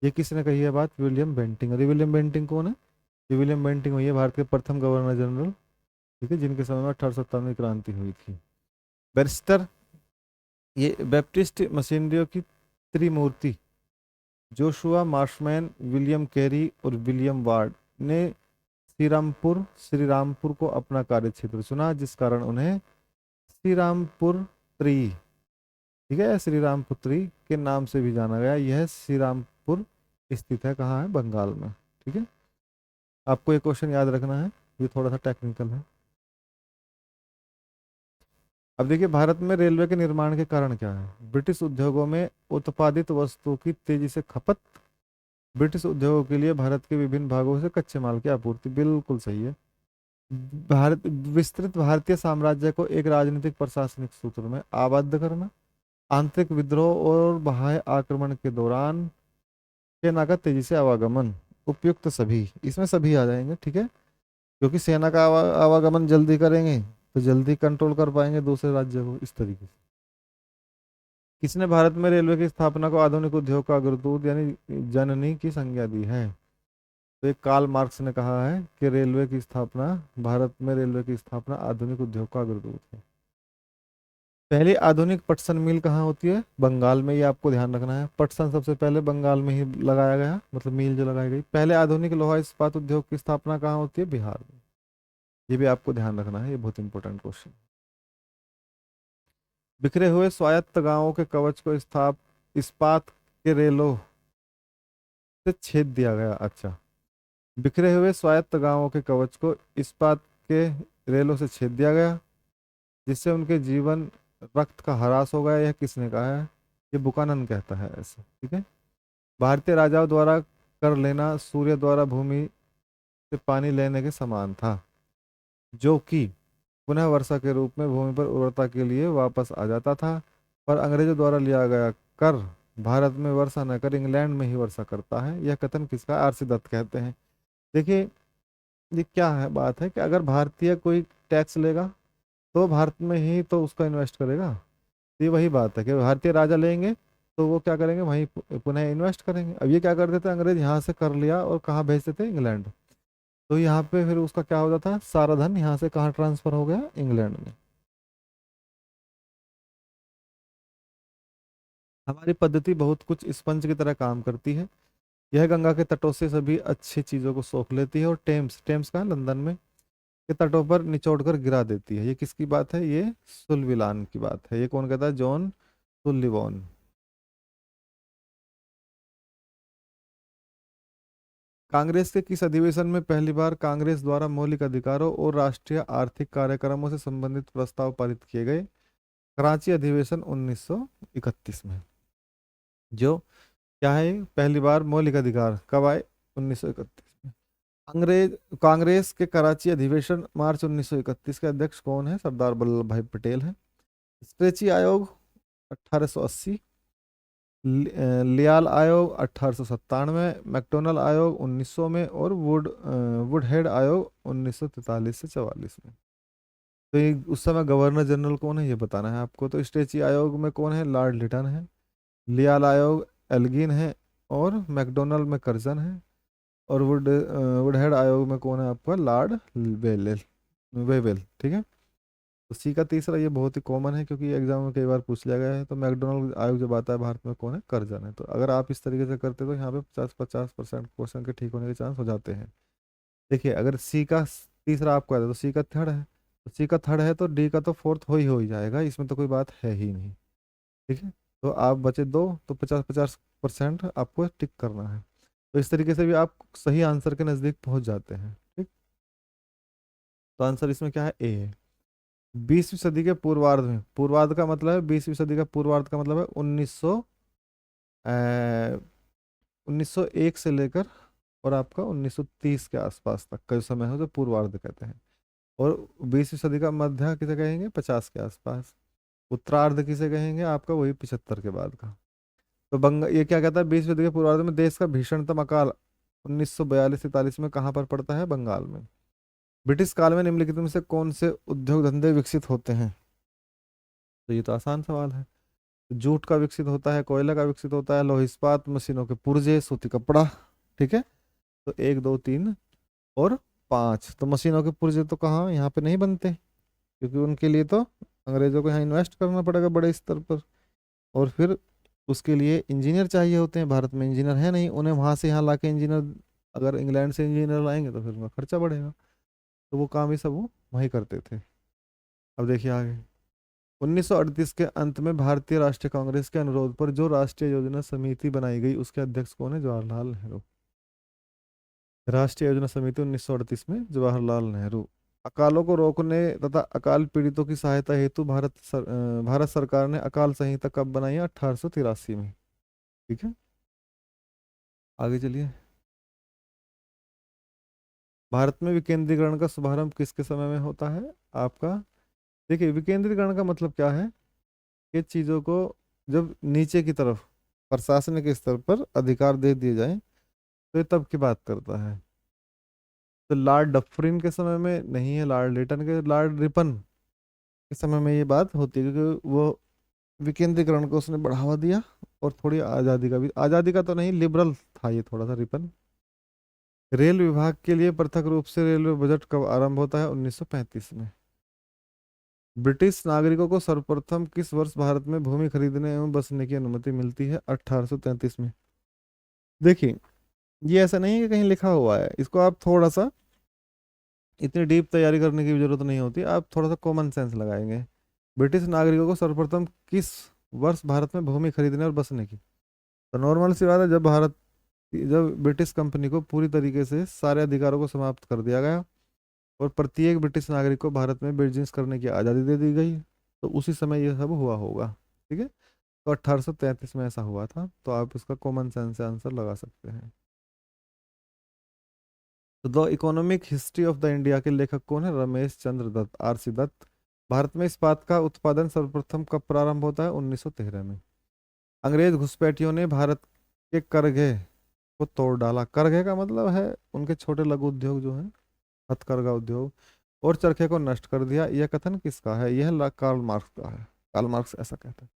ये किसने कही है बात, विलियम बेंटिंग। और ये विलियम बेंटिंग कौन है, ये विलियम बेंटिंग हुई है भारत के प्रथम गवर्नर जनरल। ठीक है, जिनके समय में 1857 में क्रांति हुई थी। बैरिस्टर, ये बैप्टिस्ट मशीनरियों की त्रिमूर्ति जोशुआ मार्शमैन, विलियम कैरी और विलियम वार्ड ने श्रीरामपुर को अपना कार्यक्षेत्र चुना, जिस कारण उन्हें श्रीरामपुर त्री, ठीक है, श्रीरामपुत्री के नाम से भी जाना गया। यह श्रीरामपुर स्थित है कहाँ है, बंगाल में। ठीक है। आपको ये क्वेश्चन याद रखना है, ये थोड़ा सा टेक्निकल है। अब देखिए, भारत में रेलवे के निर्माण के कारण क्या है, ब्रिटिश उद्योगों में उत्पादित वस्तुओं की तेजी से खपत, ब्रिटिश उद्योगों के लिए भारत के विभिन्न भागों से कच्चे माल की आपूर्ति, बिल्कुल सही है। भारत विस्तृत भारतीय साम्राज्य को एक राजनीतिक प्रशासनिक सूत्र में आबद्ध करना, आंतरिक विद्रोह और बाह्य आक्रमण के दौरान सेना का तेजी से आवागमन, उपयुक्त सभी, इसमें सभी आ जाएंगे, ठीक है, क्योंकि सेना का आवागमन जल्दी करेंगे तो जल्दी कंट्रोल कर पाएंगे दूसरे राज्य को, इस तरीके से। किसने भारत में रेलवे की स्थापना को आधुनिक उद्योग का अग्रदूत यानी जननी की संज्ञा दी है? तो एक कार्ल मार्क्स ने कहा है कि रेलवे की स्थापना, भारत में रेलवे की स्थापना आधुनिक उद्योग का अग्रदूत है। पहली आधुनिक पटसन मिल कहाँ होती है? बंगाल में, ये आपको ध्यान रखना है। पटसन सबसे पहले बंगाल में ही लगाया गया, मतलब मिल जो लगाई गई। पहले आधुनिक लोहा इस्पात उद्योग की स्थापना कहाँ होती है? बिहार में। ये भी आपको ध्यान रखना है, ये बहुत इंपॉर्टेंट क्वेश्चन। बिखरे हुए स्वायत्त गांवों के कवच को इस्पात के रेलों से छेद दिया गया। अच्छा, बिखरे हुए स्वायत्त गांवों के कवच को इस्पात के रेलों से छेद दिया गया जिससे उनके जीवन रक्त का ह्रास हो गया। यह किसने कहा है? ये बुकानन कहता है ऐसे, ठीक है। भारतीय राजाओं द्वारा कर लेना सूर्य द्वारा भूमि से पानी लेने के समान था, जो कि पुनः वर्षा के रूप में भूमि पर उर्वरता के लिए वापस आ जाता था। पर अंग्रेजों द्वारा लिया गया कर भारत में वर्षा न कर इंग्लैंड में ही वर्षा करता है। यह कथन किसका? आरसी दत्त कहते हैं। देखिए, ये क्या है, बात है कि अगर भारतीय कोई टैक्स लेगा तो भारत में ही तो उसका इन्वेस्ट करेगा। तो ये वही बात है कि भारतीय राजा लेंगे तो वो क्या करेंगे, वहीं पुनः इन्वेस्ट करेंगे। अब ये क्या करते थे, अंग्रेज यहाँ से कर लिया और कहाँ भेजते थे? इंग्लैंड। तो यहाँ पे फिर उसका क्या हो जाता है, सारा धन यहाँ से कहाँ ट्रांसफर हो गया? इंग्लैंड में। हमारी पद्धति बहुत कुछ स्पंज की तरह काम करती है। यह गंगा के तटों से सभी अच्छी चीजों को सोख लेती है और टेम्स, टेम्स कहाँ? लंदन में, के तटों पर निचोड़ कर गिरा देती है। ये किसकी बात है? ये सुल्विलान की बात है। ये कौन कहता है? जॉन सुल्लिवान। कांग्रेस के किस अधिवेशन में पहली बार कांग्रेस द्वारा मौलिक अधिकारों और राष्ट्रीय आर्थिक कार्यक्रमों से संबंधित प्रस्ताव पारित किए गए? कराची अधिवेशन 1931 में। जो क्या है, पहली बार मौलिक अधिकार कब आए? 1931 में। अंग्रेज कांग्रेस के कराची अधिवेशन मार्च 1931 के अध्यक्ष कौन है? सरदार वल्लभ भाई पटेल हैं। स्ट्रेची आयोग 1880, लियाल आयोग 1897, मैकडोनल आयोग 1900 में और वुडहेड आयोग 1943 से 44 में। तो ये उस समय गवर्नर जनरल कौन है, ये बताना है आपको। तो स्ट्रेची आयोग में कौन है? लॉर्ड लिटन है। लियाल आयोग एल्गिन है और मैकडोनल में कर्जन है। और वुडहेड आयोग में कौन है आपका? लॉर्ड वेलेल, वेवेल, ठीक है। तो सी का तीसरा, ये बहुत ही कॉमन है क्योंकि एग्जाम में कई बार पूछ लिया गया है। तो मैकडोनल्ड आयोग जब आता है भारत में, कौन है? कर्जन है। तो अगर आप इस तरीके से करते तो यहाँ पे 50-50% क्वेश्चन के ठीक होने के चांस हो जाते हैं। देखिए, अगर सी का तीसरा आपको आता है तो सी का थर्ड है, तो सी का थर्ड है तो डी का तो फोर्थ हो ही जाएगा, इसमें तो कोई बात है ही नहीं, ठीक है। तो आप बचे दो, तो 50-50% आपको टिक करना है। तो इस तरीके से भी आप सही आंसर के नज़दीक पहुंच जाते हैं, ठीक। तो आंसर इसमें क्या है? ए है। 20वीं सदी के पूर्वार्ध में, पूर्वार्ध का मतलब है 20वीं सदी का पूर्वार्ध का मतलब है 1901 से लेकर और आपका 1930 के आसपास तक का जो समय है, जो पूर्वार्ध कहते हैं। और 20वीं सदी का मध्य किसे कहेंगे? 50 के आसपास। उत्तरार्ध किसे कहेंगे? आपका वही 75 के बाद का। तो ये क्या कहता है, 20वीं सदी के पूर्वार्ध में देश का भीषणतम अकाल 1942-43 में कहाँ पर पड़ता है? बंगाल में। ब्रिटिश काल में निम्नलिखित में से कौन से उद्योग धंधे विकसित होते हैं? तो ये तो आसान सवाल है। जूट का विकसित होता है, कोयला का विकसित होता है, लौह इस्पात, मशीनों के पुर्जे, सूती कपड़ा, ठीक है। तो एक, दो, तीन और पाँच। तो मशीनों के पुर्जे तो कहाँ, यहाँ पे नहीं बनते, क्योंकि उनके लिए तो अंग्रेजों को यहाँ इन्वेस्ट करना पड़ेगा बड़े स्तर पर। और फिर उसके लिए इंजीनियर चाहिए होते हैं, भारत में इंजीनियर है नहीं, उन्हें वहां से यहाँ ला के इंजीनियर, अगर इंग्लैंड से इंजीनियर लाएंगे तो फिर उनका खर्चा बढ़ेगा। तो वो काम ही सब वो वहीं करते थे। अब देखिए आगे। 1938 के अंत में भारतीय राष्ट्रीय कांग्रेस के अनुरोध पर जो राष्ट्रीय योजना समिति बनाई गई, उसके अध्यक्ष कौन है? जवाहरलाल नेहरू। राष्ट्रीय योजना समिति 1938 में जवाहरलाल नेहरू। अकालों को रोकने तथा अकाल पीड़ितों की सहायता हेतु भारत सरकार ने अकाल संहिता कब बनाई है? 1883 में, ठीक है। आगे चलिए। भारत में विकेंद्रीकरण का शुभारंभ किसके समय में होता है आपका? देखिए, विकेंद्रीकरण का मतलब क्या है कि चीज़ों को जब नीचे की तरफ प्रशासनिक स्तर पर अधिकार दे दिए जाएं, तो ये तब की बात करता है। तो लॉर्ड डफरिन के समय में नहीं है, लॉर्ड रिपन के समय में ये बात होती है, क्योंकि वो विकेंद्रीकरण को उसने बढ़ावा दिया और थोड़ी आज़ादी का भी, आज़ादी का तो नहीं, लिबरल था ये थोड़ा सा रिपन। रेल विभाग के लिए पृथक रूप से रेलवे बजट कब आरंभ होता है? 1935 में। ब्रिटिश नागरिकों को सर्वप्रथम किस वर्ष भारत में भूमि खरीदने एवं बसने की अनुमति मिलती है? 1833 में। देखिए, ये ऐसा नहीं है कि कहीं लिखा हुआ है, इसको आप थोड़ा सा, इतनी डीप तैयारी करने की भी जरूरत नहीं होती, आप थोड़ा सा कॉमन सेंस लगाएंगे। ब्रिटिश नागरिकों को सर्वप्रथम किस वर्ष भारत में भूमि खरीदने और बसने की? तो नॉर्मल सी बात है, जब ब्रिटिश कंपनी को पूरी तरीके से सारे अधिकारों को समाप्त कर दिया गया और प्रत्येक ब्रिटिश नागरिक को भारत में बिजनेस करने की आज़ादी दे दी गई, तो उसी समय ये सब हुआ होगा। ठीक है, तो 1833 में ऐसा हुआ था, तो आप इसका कॉमन सेंस से आंसर लगा सकते हैं। तो the economic history of the India के लेखक कौन है? रमेश चंद्र दत्त, आरसी दत्त। भारत में इस्पात का उत्पादन सर्वप्रथम कब प्रारंभ होता है? 1913 में। अंग्रेज घुसपैठियों ने भारत के करघे को तोड़ डाला। करघे का मतलब है उनके छोटे लघु उद्योग जो हैं, हथकरघा उद्योग, और चरखे को नष्ट कर दिया। यह कथन किसका है? यह कार्ल मार्क्स का है। कार्ल मार्क्स ऐसा कहता है।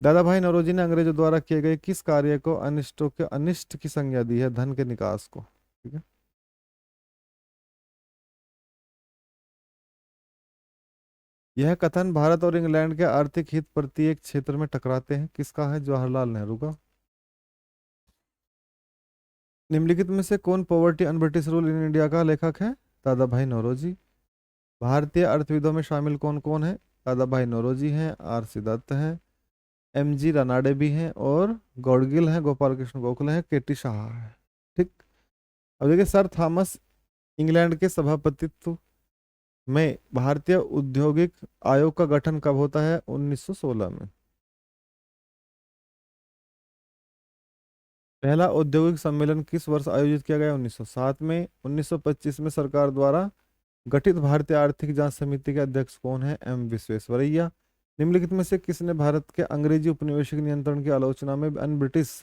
दादा भाई नौरोजी ने अंग्रेजों द्वारा किए गए किस कार्य को अनिष्टों के अनिष्ट की संज्ञा दी है? धन के निकास को। ठीक है, यह कथन भारत और इंग्लैंड के आर्थिक हित प्रत्येक क्षेत्र में टकराते हैं किसका है? जवाहरलाल नेहरू का। निम्नलिखित में से कौन poverty and British rule in India का लेखक है? दादा भाई नौरोजी। भारतीय अर्थविदों में शामिल कौन कौन है? दादा भाई नौरोजी हैं, आर सी दत्त हैं, एम जी रानाडे भी हैं, और गौडगिल हैं, गोपाल कृष्ण गोखले हैं, के टी शाह है। ठीक। अब देखिए, सर थॉमस इंग्लैंड के सभापतित्व में भारतीय औद्योगिक आयोग का गठन कब होता है? 1916 में। पहला औद्योगिक सम्मेलन किस वर्ष आयोजित किया गया? 1907 में। 1925 में सरकार द्वारा गठित भारतीय आर्थिक जांच समिति के अध्यक्ष कौन है? एम विश्वेश्वरैया। निम्नलिखित में से किसने भारत के अंग्रेजी उपनिवेशिक नियंत्रण की आलोचना में अन ब्रिटिश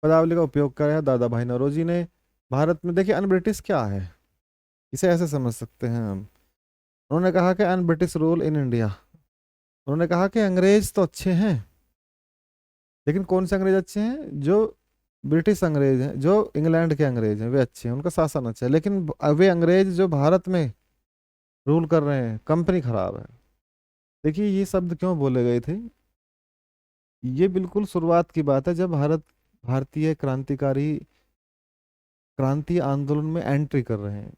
पदावली का उपयोग किया है? दादा भाई नौरोजी ने। भारत में देखिए, अन ब्रिटिश क्या है, इसे ऐसे समझ सकते हैं हम। उन्होंने कहा कि अन ब्रिटिश रूल इन इंडिया, उन्होंने कहा कि अंग्रेज तो अच्छे हैं, लेकिन कौन से अंग्रेज अच्छे हैं? जो ब्रिटिश अंग्रेज हैं, जो इंग्लैंड के अंग्रेज हैं, वे अच्छे हैं, उनका शासन अच्छा है, लेकिन वे अंग्रेज जो भारत में रूल कर रहे हैं, कंपनी खराब है। देखिए, ये शब्द क्यों बोले गए थे? ये बिल्कुल शुरुआत की बात है, जब भारतीय क्रांतिकारी क्रांति आंदोलन में एंट्री कर रहे हैं,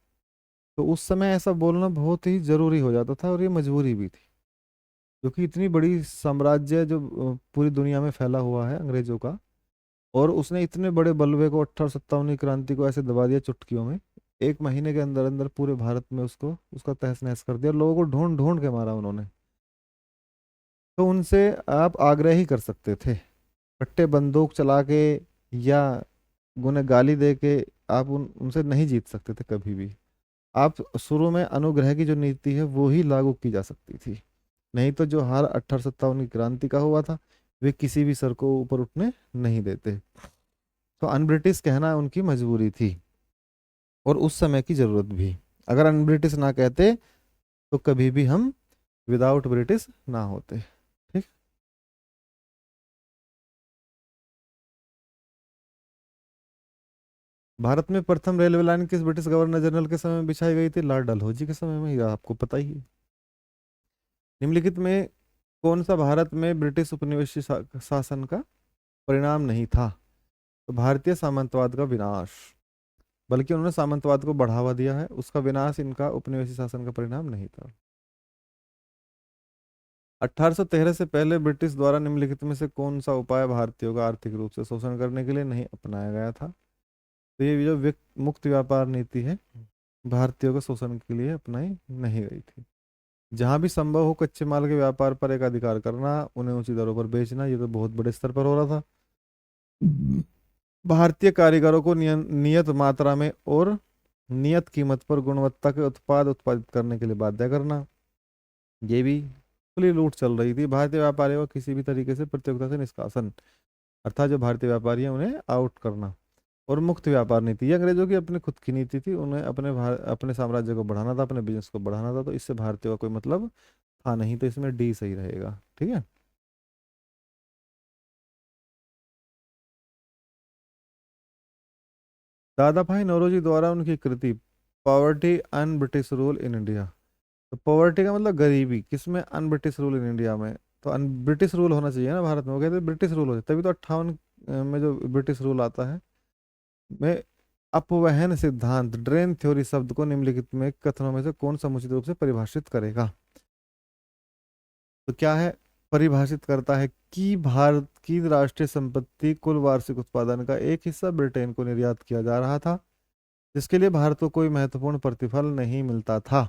तो उस समय ऐसा बोलना बहुत ही जरूरी हो जाता था, और ये मजबूरी भी थी, क्योंकि इतनी बड़ी साम्राज्य जो पूरी दुनिया में फैला हुआ है अंग्रेजों का, और उसने इतने बड़े बलवे को, 1857 क्रांति को ऐसे दबा दिया चुटकियों में, एक महीने के अंदर अंदर पूरे भारत में उसको उसका तहस नहस कर दिया, लोगों को ढूंढ ढूंढ के मारा उन्होंने। तो उनसे आप आग्रह ही कर सकते थे, कट्टे बंदूक चला के या उन्हें गाली दे के आप उनसे नहीं जीत सकते थे कभी भी। आप शुरू में अनुग्रह की जो नीति है वो ही लागू की जा सकती थी, नहीं तो जो हार 1857 की क्रांति का हुआ था, वे किसी भी सर को ऊपर उठने नहीं देते। तो अन ब्रिटिश कहना उनकी मजबूरी थी, और उस समय की जरूरत भी। अगर अन ब्रिटिश ना कहते, तो कभी भी हम विदाउट ब्रिटिश ना होते। ठीक। भारत में प्रथम रेलवे लाइन किस ब्रिटिश गवर्नर जनरल के समय में बिछाई गई थी? लॉर्ड डलहौजी के समय में, ये आपको पता ही है। निम्नलिखित में कौन सा भारत में ब्रिटिश उपनिवेशी शासन का परिणाम नहीं था? तो भारतीय सामंतवाद का विनाश। बल्कि उन्होंने सामंतवाद को बढ़ावा दिया है, उसका विनाश इनका उपनिवेशी शासन का परिणाम नहीं था। 1813 से पहले ब्रिटिश द्वारा निम्नलिखित में से कौन सा उपाय भारतीयों का आर्थिक रूप से शोषण करने के लिए नहीं अपनाया गया था? तो ये जो मुक्त व्यापार नीति है, भारतीयों को शोषण के लिए अपनाई नहीं गई थी। जहां भी संभव हो कच्चे माल के व्यापार पर एक अधिकार करना, उन्हें ऊंची दरों पर बेचना, ये तो बहुत बड़े स्तर पर हो रहा था। भारतीय कारीगरों को नियत मात्रा में और नियत कीमत पर गुणवत्ता के उत्पाद उत्पादित करने के लिए बाध्य करना, ये भी खुली लूट चल रही थी। भारतीय व्यापारियों को किसी भी तरीके से प्रतियोगिता से निष्कासन, अर्थात जो भारतीय व्यापारी हैं उन्हें आउट करना। और मुक्त व्यापार नीति, ये अंग्रेजों की अपनी खुद की नीति थी, उन्हें अपने साम्राज्य को बढ़ाना था, अपने बिजनेस को बढ़ाना था, तो इससे भारतीयों का कोई मतलब था नहीं, तो इसमें डी सही रहेगा। ठीक है। दादा भाई नौरोजी द्वारा उनकी कृति poverty un British rule in India, तो पॉवर्टी का मतलब गरीबी, किसमें? Un British rule in India में। तो अन ब्रिटिश रूल होना चाहिए ना भारत में, वो कहते हैं ब्रिटिश रूल हो जाए, तभी तो 58 में जो ब्रिटिश रूल आता है में। अपवहन सिद्धांत ड्रेन थ्योरी शब्द को निम्नलिखित में कथनों में से कौन समुचित रूप से परिभाषित करेगा? तो क्या है? परिभाषित करता है कि भारत की राष्ट्रीय संपत्ति कुल वार्षिक उत्पादन का एक हिस्सा ब्रिटेन को निर्यात किया जा रहा था, जिसके लिए भारत को कोई महत्वपूर्ण प्रतिफल नहीं मिलता था।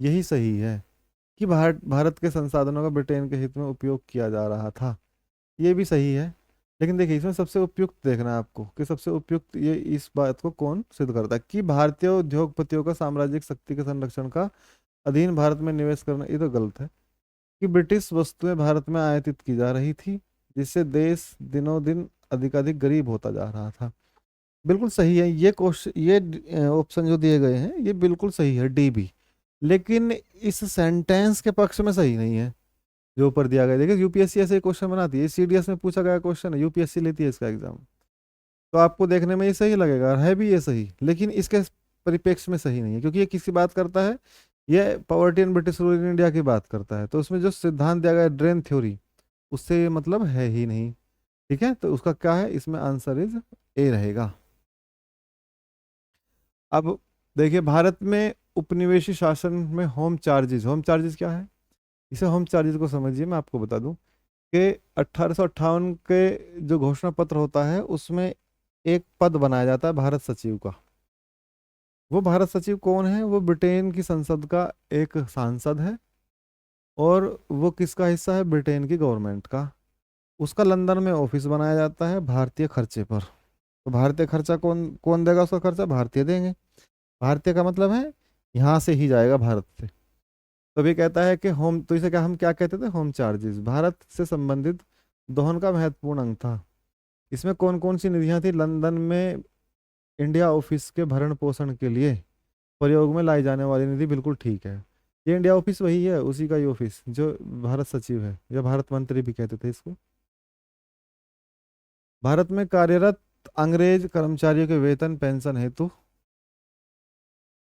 यही सही है कि भारत के संसाधनों का ब्रिटेन के हित में उपयोग किया जा रहा था, ये भी सही है। लेकिन देखिए इसमें सबसे उपयुक्त देखना है आपको कि सबसे उपयुक्त ये इस बात को कौन सिद्ध करता है कि भारतीय उद्योगपतियों का साम्राज्यिक शक्ति के संरक्षण का अधीन भारत में निवेश करना, ये तो गलत है। कि ब्रिटिश वस्तुएं भारत में आयातित की जा रही थी, जिससे देश दिनों दिन अधिकाधिक गरीब होता जा रहा था। बिल्कुल सही है ये क्वेश्चन, ये ऑप्शन जो दिए गए हैं ये बिल्कुल सही है, डी भी। लेकिन इस सेंटेंस के पक्ष में सही नहीं है जो ऊपर दिया गया। देखिए यूपीएससी ऐसे क्वेश्चन बनाती है, सीडीएस में पूछा गया क्वेश्चन है, यूपीएससी लेती है इसका एग्जाम, तो आपको देखने में ये सही लगेगा, है भी ये सही, लेकिन इसके परिप्रेक्ष्य में सही नहीं है, क्योंकि ये किसकी बात करता है? ये poverty and British rule in India की बात करता है, तो उसमें जो सिद्धांत दिया गया है ड्रेन थ्योरी, उससे ये मतलब है ही नहीं। ठीक है, तो उसका क्या है? इसमें आंसर इज ए रहेगा। अब देखिए भारत में उपनिवेशी शासन में होम चार्जेस, होम चार्जेस क्या है? इसे होम चार्जेस को समझिए, मैं आपको बता दूं कि 1858 के जो घोषणा पत्र होता है उसमें एक पद बनाया जाता है भारत सचिव का। वो भारत सचिव कौन है? वो ब्रिटेन की संसद का एक सांसद है, और वो किसका हिस्सा है? ब्रिटेन की गवर्नमेंट का। उसका लंदन में ऑफिस बनाया जाता है भारतीय खर्चे पर। तो भारतीय खर्चा कौन कौन देगा? उसका खर्चा भारतीय देंगे। भारतीय का मतलब है यहाँ से ही जाएगा, भारत से। तो भी कहता है कि होम, तो इसे क्या हम क्या कहते थे? Home charges. भारत से संबंधित दोहन का महत्वपूर्ण अंग था। इसमें कौन कौन सी निधियां थी? लंदन में इंडिया ऑफिस के भरण पोषण के लिए प्रयोग में लाई जाने वाली निधि, बिल्कुल ठीक है। ये इंडिया ऑफिस वही है, उसी का ये ऑफिस जो भारत सचिव है, या भारत मंत्री भी कहते थे इसको। भारत में कार्यरत अंग्रेज कर्मचारियों के वेतन पेंशन हेतु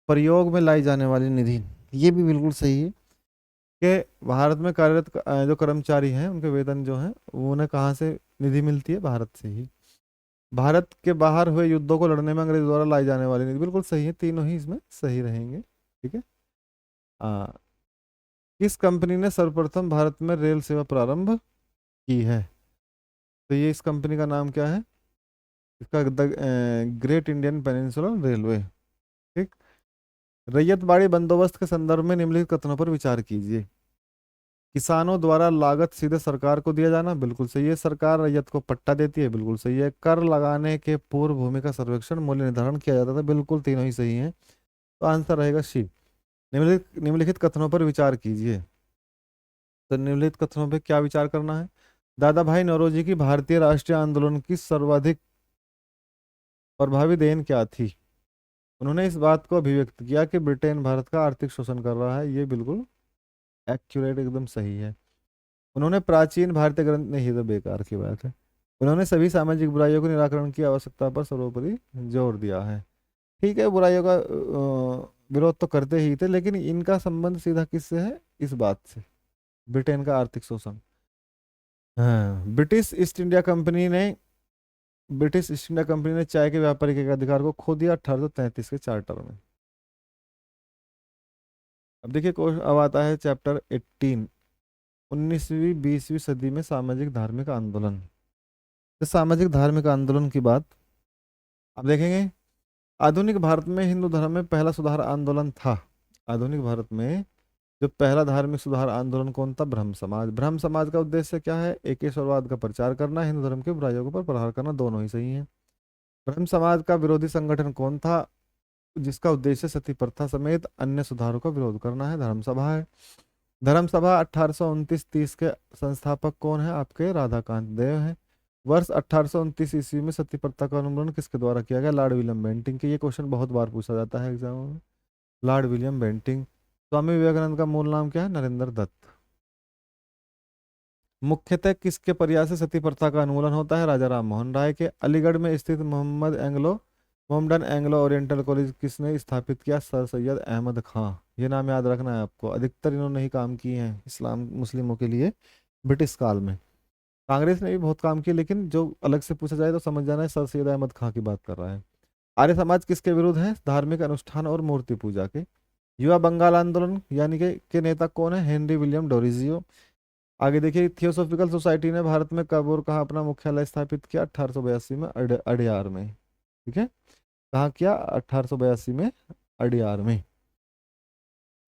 प्रयोग में लाई जाने वाली निधि, ये भी बिल्कुल सही है कि भारत में कार्यरत जो कर्मचारी हैं उनके वेतन जो हैं वो उन्हें कहाँ से निधि मिलती है? भारत से ही। भारत के बाहर हुए युद्धों को लड़ने में अंग्रेज द्वारा लाई जाने वाली निधि, बिल्कुल सही है, तीनों ही इसमें सही रहेंगे। ठीक है। आ, किस कंपनी ने सर्वप्रथम भारत में रेल सेवा प्रारंभ की है? तो ये इस कंपनी का नाम क्या है? इसका the great Indian peninsular railway. ठीक। रैयतबाड़ी बंदोबस्त के संदर्भ में निम्नलिखित कथनों पर विचार कीजिए। किसानों द्वारा लागत सीधे सरकार को दिया जाना, बिल्कुल सही है। सरकार रैयत को पट्टा देती है, बिल्कुल सही है। कर लगाने के पूर्व भूमि का सर्वेक्षण मूल्य निर्धारण किया जाता था, बिल्कुल तीनों ही सही हैं। तो आंसर रहेगा सी। निम्नलिखित कथनों पर विचार कीजिए। तो निम्नलिखित कथनों पर क्या विचार करना है? दादा भाई नौरोजी की भारतीय राष्ट्रीय आंदोलन की सर्वाधिक प्रभावी देन क्या थी? उन्होंने इस बात को अभिव्यक्त किया कि ब्रिटेन भारत का आर्थिक शोषण कर रहा है, ये बिल्कुल एक्यूरेट, एकदम सही है। उन्होंने प्राचीन भारतीय ग्रंथ, नहीं ये तो बेकार की बात है। उन्होंने सभी सामाजिक बुराइयों के निराकरण की आवश्यकता पर सर्वोपरि जोर दिया है। ठीक है, बुराइयों का विरोध तो करते ही थे, लेकिन इनका संबंध सीधा किससे है? इस बात से, ब्रिटेन का आर्थिक शोषण। हाँ, ब्रिटिश ईस्ट इंडिया कंपनी ने चाय के व्यापारी के अधिकार को खो दिया 1833 के चार्टर में। अब देखिए अब आता है चैप्टर 18, 19वीं 20वीं सदी में सामाजिक धार्मिक आंदोलन। तो सामाजिक धार्मिक आंदोलन की बात अब देखेंगे। आधुनिक भारत में हिंदू धर्म में पहला सुधार आंदोलन था। आधुनिक भारत में जो पहला धार्मिक सुधार आंदोलन कौन था? ब्रह्म समाज। ब्रह्म समाज का उद्देश्य क्या है? एकेश्वरवाद का प्रचार करना, हिंदू धर्म के बुराइयों पर प्रहार करना, दोनों ही सही है। ब्रह्म समाज का विरोधी संगठन कौन था? जिसका उद्देश्य सती प्रथा समेत अन्य सुधारों का विरोध करना है। धर्मसभा है। धर्मसभा 1829-30 के संस्थापक कौन है? आपके राधाकांत देव हैं। वर्ष 1829 ईस्वी में सती प्रथा का उन्मूलन किसके द्वारा किया गया? लॉर्ड विलियम बेंटिंग के। ये क्वेश्चन बहुत बार पूछा जाता है एग्जाम में। Lord William Bentinck. Swami Vivekananda का मूल नाम क्या है? नरेंद्र दत्त। मुख्यतः किसके प्रयास से सती प्रथा का उन्मूलन होता है? राजा राम मोहन राय के। अलीगढ़ में स्थित मोहम्मदन एंग्लो ओरिएंटल कॉलेज किसने स्थापित किया? सर सैयद अहमद खां। ये नाम याद रखना है आपको। अधिकतर इन्होंने ही काम किए हैं इस्लाम मुस्लिमों के लिए ब्रिटिश काल में। कांग्रेस ने भी बहुत काम किए, लेकिन जो अलग से पूछा जाए तो समझ जाना है सर सैयद अहमद खां की बात कर रहा है। आर्य समाज किसके विरुद्ध है? धार्मिक अनुष्ठान और मूर्ति पूजा के। युवा बंगाल आंदोलन यानी के नेता कौन है? Henry William Derozio. आगे देखिए, थियोसॉफिकल सोसाइटी ने भारत में कब और कहाँ अपना मुख्यालय स्थापित किया? 1882 में अडियार में। ठीक है, कहाँ किया? 1882 में अडियार में।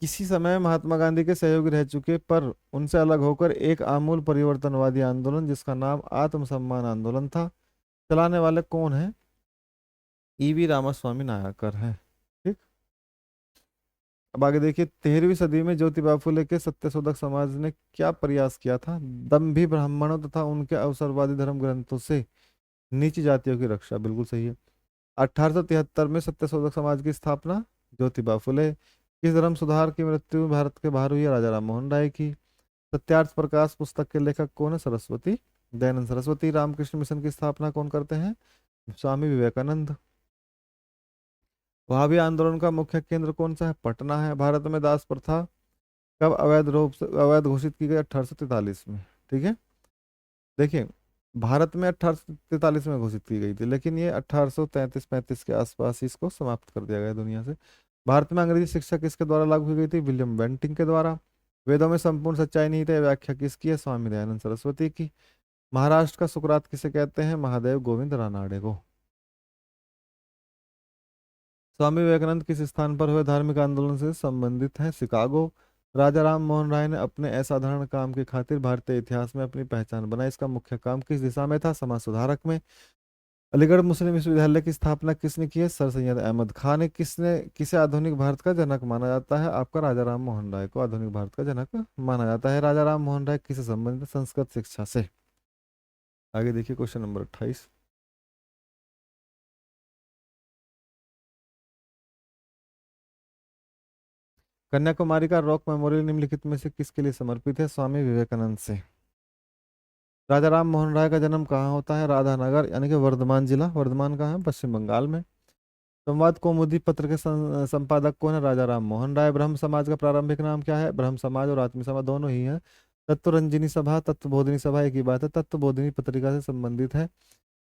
किसी समय महात्मा गांधी के सहयोगी रह चुके पर उनसे अलग होकर एक आमूल परिवर्तनवादी आंदोलन जिसका नाम आत्मसम्मान आंदोलन था, चलाने वाले कौन है? ईवी रामास्वामी नायकर है। ठीक, अब आगे देखिए, 13वीं सदी में ज्योतिबा फुले के सत्यशोधक समाज ने क्या प्रयास किया था? दंभी ब्राह्मणों तथा उनके अवसरवादी धर्म ग्रंथों से नीच जातियों की रक्षा। बिल्कुल सही है। 1873 में सत्यशोधक समाज की स्थापना ज्योतिबा फुले। किस धर्म सुधार की मृत्यु भारत के बाहर हुई है? राजा राम मोहन राय की। सत्यार्थ प्रकाश पुस्तक के लेखक कौन है? सरस्वती दयानंद सरस्वती। रामकृष्ण मिशन की स्थापना कौन करते हैं? स्वामी विवेकानंद। वहाबी आंदोलन का मुख्य केंद्र कौन सा है? पटना है। भारत में दास प्रथा कब अवैध रूप से अवैध घोषित की गई? 1843 में। ठीक है, देखिए, भारत में 1843 में घोषित की गई थी, लेकिन ये 1833-35 के आसपास इसको समाप्त कर दिया गया दुनिया से। भारत में अंग्रेजी शिक्षा किसके द्वारा लागू की गई थी? विलियम बेंटिंग के द्वारा। वेदों में संपूर्ण सच्चाई नहीं थी, व्याख्या किसकी है? स्वामी दयानंद सरस्वती की। महाराष्ट्र का सुकरात किसे कहते हैं? महादेव गोविंद रानाडे को। स्वामी विवेकानंद किस स्थान पर हुए धार्मिक आंदोलन से संबंधित है? शिकागो। राजा राम मोहन राय ने अपने असाधारण काम की खातिर भारतीय इतिहास में अपनी पहचान बनाई। इसका मुख्य काम किस दिशा में था? समाज सुधारक में। अलीगढ़ मुस्लिम विश्वविद्यालय की स्थापना किसने की है? सर सैयद अहमद खान ने। किसे आधुनिक भारत का जनक माना जाता है? आपका राजा राम मोहन राय को आधुनिक भारत का जनक माना जाता है। राजा राम मोहन राय किससे संबंधित है? संस्कृत शिक्षा से। आगे देखिए, क्वेश्चन नंबर 28। कन्याकुमारी का रॉक मेमोरियल निम्नलिखित में से किसके लिए समर्पित है? स्वामी विवेकानंद से। राजा राम मोहन राय का जन्म कहाँ होता है? राधानगर यानी कि वर्धमान जिला। वर्धमान कहाँ है? पश्चिम बंगाल में। संवाद कौमुदी पत्र के संपादक कौन है? राजा राम मोहन राय। ब्रह्म समाज का प्रारंभिक नाम क्या है? ब्रह्म समाज और आत्मी समाज दोनों ही है। तत्वरंजनी सभा, तत्वबोधिनी सभा एक ही बात है। तत्वबोधिनी पत्रिका से संबंधित है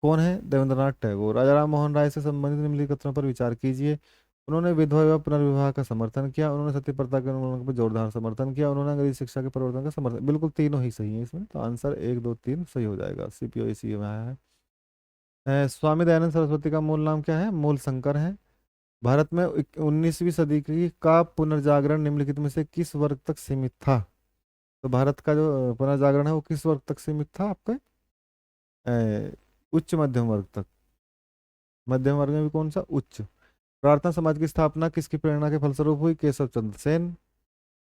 कौन है? देवेंद्रनाथ टैगोर। राजा राम मोहन राय से संबंधित निम्नलिखित कथनों पर विचार कीजिए। उन्होंने विधवा विवाह पुनर्विवाह का समर्थन किया। उन्होंने सती प्रथा के उन्मूलन पर जोरदार समर्थन किया। उन्होंने अंग्रेजी शिक्षा के परिवर्तन का समर्थन। बिल्कुल तीनों ही सही है इसमें, तो आंसर 1 2 3 सही हो जाएगा। सीपीओ में आया है। स्वामी दयानंद सरस्वती का मूल नाम क्या है? मूल शंकर है। भारत में 19वीं सदी की का पुनर्जागरण निम्नलिखित में से किस वर्ग तक सीमित था? तो भारत का जो पुनर्जागरण है वो किस वर्ग तक सीमित था? आपके उच्च मध्यम वर्ग तक। मध्यम वर्ग में भी कौन सा? उच्च। प्रार्थना समाज की स्थापना किसकी प्रेरणा के फलस्वरूप हुई? केशव चंद्र सेन।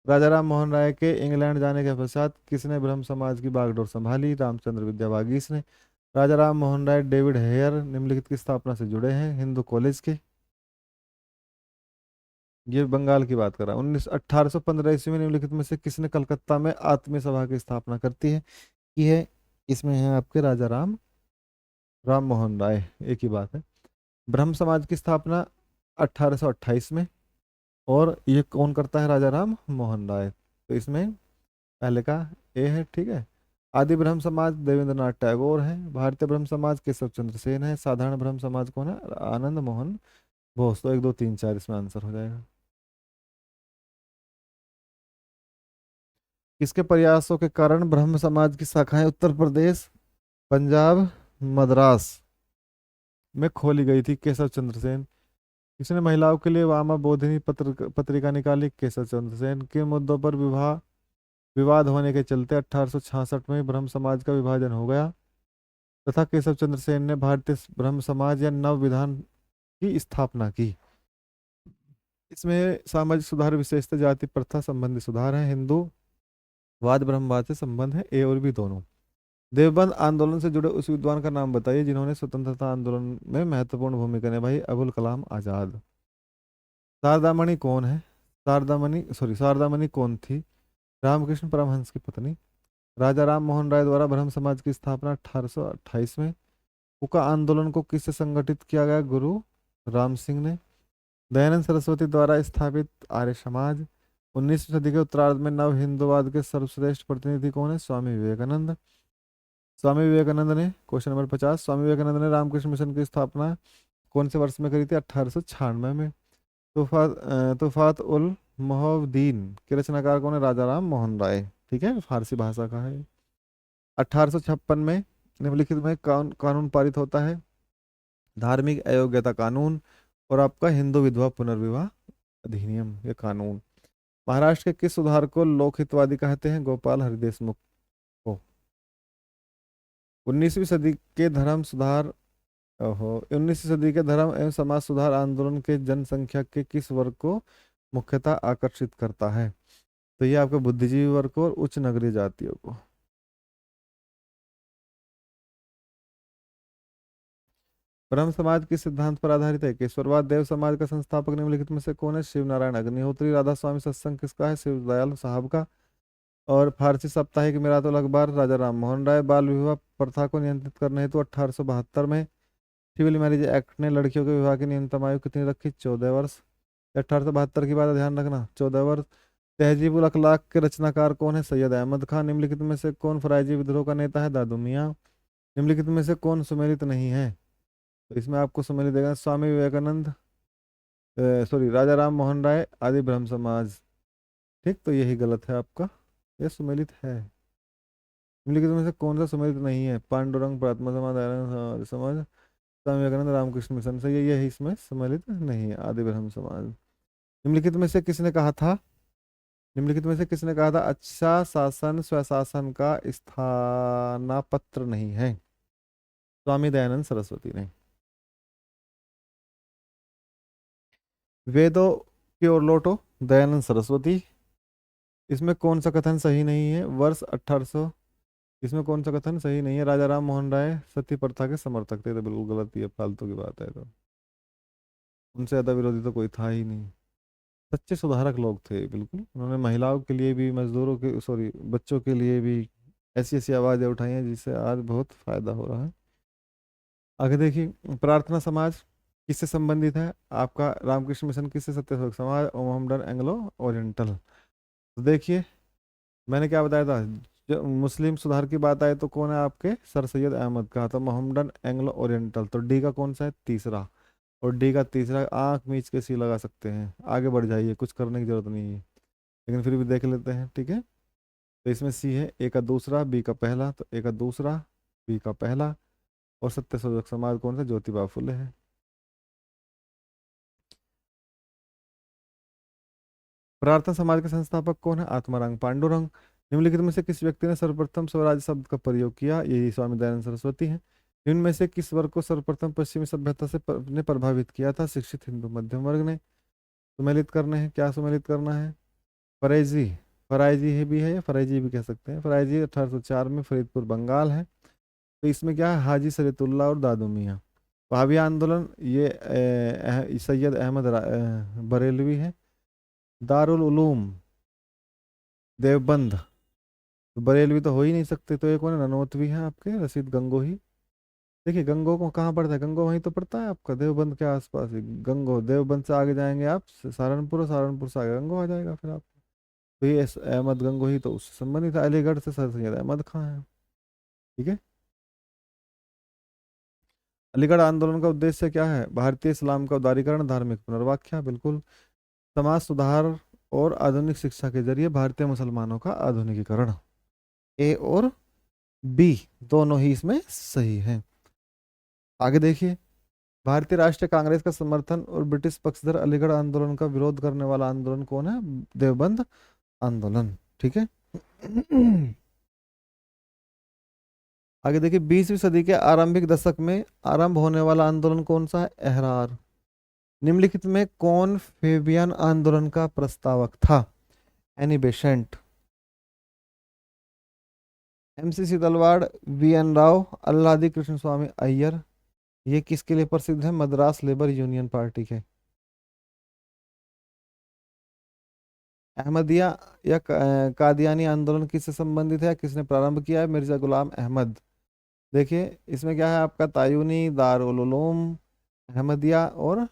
राजा राम मोहन राय के इंग्लैंड जाने के पश्चात किसने ब्रह्म समाज की बागडोर संभाली? रामचंद्र विद्यावागीश ने। राजा राम मोहन राय डेविड हेयर निम्नलिखित की स्थापना से जुड़े हैं? हिंदू कॉलेज के। ये बंगाल की बात कर रहा है। 1815 ईस्वी में निम्नलिखित में से किसने कलकत्ता में आत्मीय सभा की स्थापना करती है की है? इसमें है आपके राजा राम मोहन राय, एक ही बात है। ब्रह्म समाज की स्थापना 1828 में, और ये कौन करता है? राजा राम मोहन राय। तो इसमें पहले का ए है। ठीक है, आदि ब्रह्म समाज देवेंद्रनाथ टैगोर है। भारतीय ब्रह्म समाज केशव चंद्र सेन है। साधारण ब्रह्म समाज कौन है? आनंद मोहन बोस। तो 1 2 3 4 इसमें आंसर हो जाएगा। किसके प्रयासों के कारण ब्रह्म समाज की शाखाएं उत्तर प्रदेश, पंजाब, मद्रास में खोली गई थी? केशव चंद्र सेन। इसने महिलाओं के लिए वामा बोधिनी पत्रिका निकाली? केशव चंद्र सेन। किन मुद्दों पर विवाद होने के चलते 1866 में ब्रह्म समाज का विभाजन हो गया तथा केशव चंद्र सेन ने भारतीय ब्रह्म समाज या नव विधान की स्थापना की? इसमें सामाजिक सुधार विशेषतः जाति प्रथा संबंधी सुधार है। हिंदूवाद ब्रह्मवाद से संबंध है, ए और बी दोनों। देवबंद आंदोलन से जुड़े उस विद्वान का नाम बताइए जिन्होंने स्वतंत्रता आंदोलन में महत्वपूर्ण भूमिका निभाई। अबुल कलाम आजाद। शारदामणि कौन है? शारदामणि कौन थी? रामकृष्ण परमहंस की पत्नी। राजा राम मोहन राय द्वारा ब्रह्म समाज की स्थापना 1828 में। उका आंदोलन को किससे संगठित किया गया? गुरु राम सिंह ने। दयानंद सरस्वती द्वारा स्थापित आर्य समाज। 19वीं सदी के उत्तरार्ध में नव हिंदूवाद के सर्वश्रेष्ठ प्रतिनिधि कौन है? स्वामी विवेकानंद। स्वामी विवेकानंद ने, क्वेश्चन नंबर 50, स्वामी विवेकानंद ने रामकृष्ण मिशन की स्थापना कौन से वर्ष में करी थी? 1896 में। तुफात उल मोहद्दीन के रचनाकार कौन है? राजा राम मोहन राय। ठीक है, फारसी भाषा का है। 1856 में निम्नलिखित में कानून पारित होता है? धार्मिक अयोग्यता कानून और आपका हिंदू विधवा पुनर्विवाह अधिनियम, ये कानून। महाराष्ट्र के किस सुधार को लोकहितवादी कहते हैं? गोपाल हरि देशमुख को। 19वीं सदी के धर्म सुधार ओहो 19वीं सदी के धर्म एवं समाज सुधार आंदोलन के जनसंख्या के किस वर्ग को मुख्यतः आकर्षित करता है? तो ये आपके बुद्धिजीवी वर्ग को और उच्च नगरीय जातियों को। ब्रह्म समाज किस सिद्धांत पर आधारित है? केशवरवाद। देव समाज का संस्थापक निम्नलिखित में से कौन है? शिव नारायण अग्निहोत्री। राधा स्वामी सत्संग किसका है? शिव दयाल साहब का। और फारसी साप्ताहिक मिरातुल अखबार राजा राम मोहन राय। बाल विवाह प्रथा को नियंत्रित करने हेतु 1872 में सिविल मैरिज एक्ट ने लड़कियों के विवाह की न्यूनतम आयु कितनी रखी? 14 वर्ष। 1872 की बात है, ध्यान रखना, 14 वर्ष। तहजीबुल अखलाक के रचनाकार कौन है? सैयद अहमद खान। निम्नलिखित में से कौन फराइजी विद्रोह का नेता है? दादू मियाँ। निम्नलिखित में से कौन सुमेलित नहीं है? तो इसमें आपको सुमेलित देगा स्वामी विवेकानंद, राजा राम मोहन राय आदि ब्रह्म समाज। ठीक, तो यही गलत है आपका, ये सुमेलित है। निम्नलिखित में से कौन सा सुमेलित नहीं है? पांडुरंग, प्रार्थना समाज, दयानंद समाज, स्वामी विवेकानंद, रामकृष्ण मिशन से यही इसमें सम्मिलित नहीं है। आदि ब्रह्म समाज। निम्नलिखित में से किसने कहा था? निम्नलिखित में से किसने कहा था अच्छा शासन स्वशासन का स्थानापत्र नहीं है? स्वामी दयानंद सरस्वती ने। वेदों की ओर लौटो, दयानंद सरस्वती। इसमें कौन सा कथन सही नहीं है? वर्ष 1800। इसमें कौन सा कथन सही नहीं है? राजा राम मोहन राय सती प्रथा के समर्थक थे, तो बिल्कुल गलत, ये फालतू की बात है। तो उनसे ज्यादा विरोधी तो कोई था ही नहीं। सच्चे सुधारक लोग थे बिल्कुल। उन्होंने महिलाओं के लिए भी, मजदूरों के, बच्चों के लिए भी ऐसी ऐसी आवाज़ें उठाई हैं जिससे आज बहुत फायदा हो रहा है। आगे देखिए, प्रार्थना समाज किससे संबंधित है? आपका रामकृष्ण मिशन किससे? सत्य शोधक समाज और मोहम्मडन एंग्लो ओरिएंटल। तो देखिए, मैंने क्या बताया था, जब मुस्लिम सुधार की बात आए तो कौन है आपके? सर सैयद अहमद का। तो मोहम्मडन एंग्लो ओरिएंटल, तो डी का कौन सा है? तीसरा। और डी का तीसरा आंख मीच के सी लगा सकते हैं। आगे बढ़ जाइए, कुछ करने की जरूरत नहीं है, लेकिन फिर भी देख लेते हैं, ठीक है। तो इसमें सी है, ए का दूसरा, बी का पहला, तो ए का दूसरा, बी का पहला। और सत्य शोधक समाज कौन सा? ज्योतिबा फुले है। प्रार्थना समाज के संस्थापक कौन है? आत्माराम पांडुरंग। निम्नलिखित में से किस व्यक्ति ने सर्वप्रथम स्वराज शब्द का प्रयोग किया? यही स्वामी दयानंद सरस्वती है। निम्न में से किस वर्ग को सर्वप्रथम पश्चिमी सभ्यता से ने प्रभावित किया था? शिक्षित हिंदू मध्यम वर्ग ने। सुमेलित करने हैं, क्या सुमेलित करना है? फराइजी, फराइजी है भी है, या फराइजी भी कह सकते हैं। फराइजी 1804 में फरीदपुर बंगाल है। तो इसमें क्या है? हाजी सरीतुल्लाह और दादू मियाँ। वहाबी आंदोलन ये सैयद अहमद बरेलवी है। दारुल उलूम देवबंद, तो बरेलवी तो हो ही नहीं सकते, तो एक कौन है? ननौतवी है आपके, रशीद गंगोही। देखिए, गंगो को कहाँ पड़ता है? गंगो वहीं तो पड़ता है आपका, देवबंद के आसपास ही। गंगो, देवबंद से आगे जाएंगे आप सहारनपुर, और सहारनपुर से आगे गंगो आ जाएगा फिर आप। तो ये अहमद गंगोही तो उससे संबंधित है। अलीगढ़ से सर सैयद अहमद खां है। ठीक है। अलीगढ़ आंदोलन का उद्देश्य क्या है? भारतीय इस्लाम का उदारीकरण, धार्मिक पुनर्व्याख्या, बिल्कुल। समाज सुधार और आधुनिक शिक्षा के जरिए भारतीय मुसलमानों का आधुनिकीकरण। ए और बी दोनों ही इसमें सही है। आगे देखिए, भारतीय राष्ट्रीय कांग्रेस का समर्थन और ब्रिटिश पक्षधर अलीगढ़ आंदोलन का विरोध करने वाला आंदोलन कौन है? देवबंद आंदोलन। ठीक है। आगे देखिए, 20वीं सदी के आरंभिक दशक में आरंभ होने वाला आंदोलन कौन सा है? अहरार। निम्नलिखित में कौन फेबियन आंदोलन का प्रस्तावक था? Annie Besant, MCC Talwar, VN Rao, Alladi Krishnaswami Ayyar. ये किसके लिए प्रसिद्ध है? मद्रास लेबर यूनियन पार्टी के। अहमदिया या कादियानी आंदोलन किससे संबंधित है? किसने प्रारंभ किया है? मिर्जा गुलाम अहमद। देखिए इसमें क्या है आपका, तायूनी, दारुल उलूम, अहमदिया और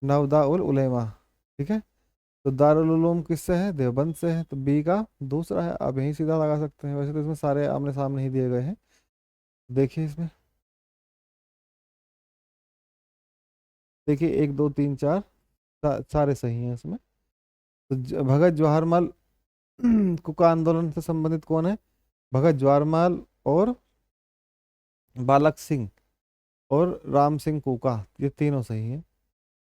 नवदा उल उलेमा। ठीक है, तो दारुल उलूम किससे है? देवबंद से है, तो बी का दूसरा है। आप यहीं सीधा लगा सकते हैं, वैसे तो इसमें सारे आमने सामने ही दिए गए हैं। देखिए इसमें, देखिए एक दो तीन चार सारे सही हैं इसमें। तो भगत जवाहरलाल कुका आंदोलन से संबंधित कौन है? भगत जवाहरलाल और बालक सिंह और राम सिंह कुका, ये तीनों सही हैं।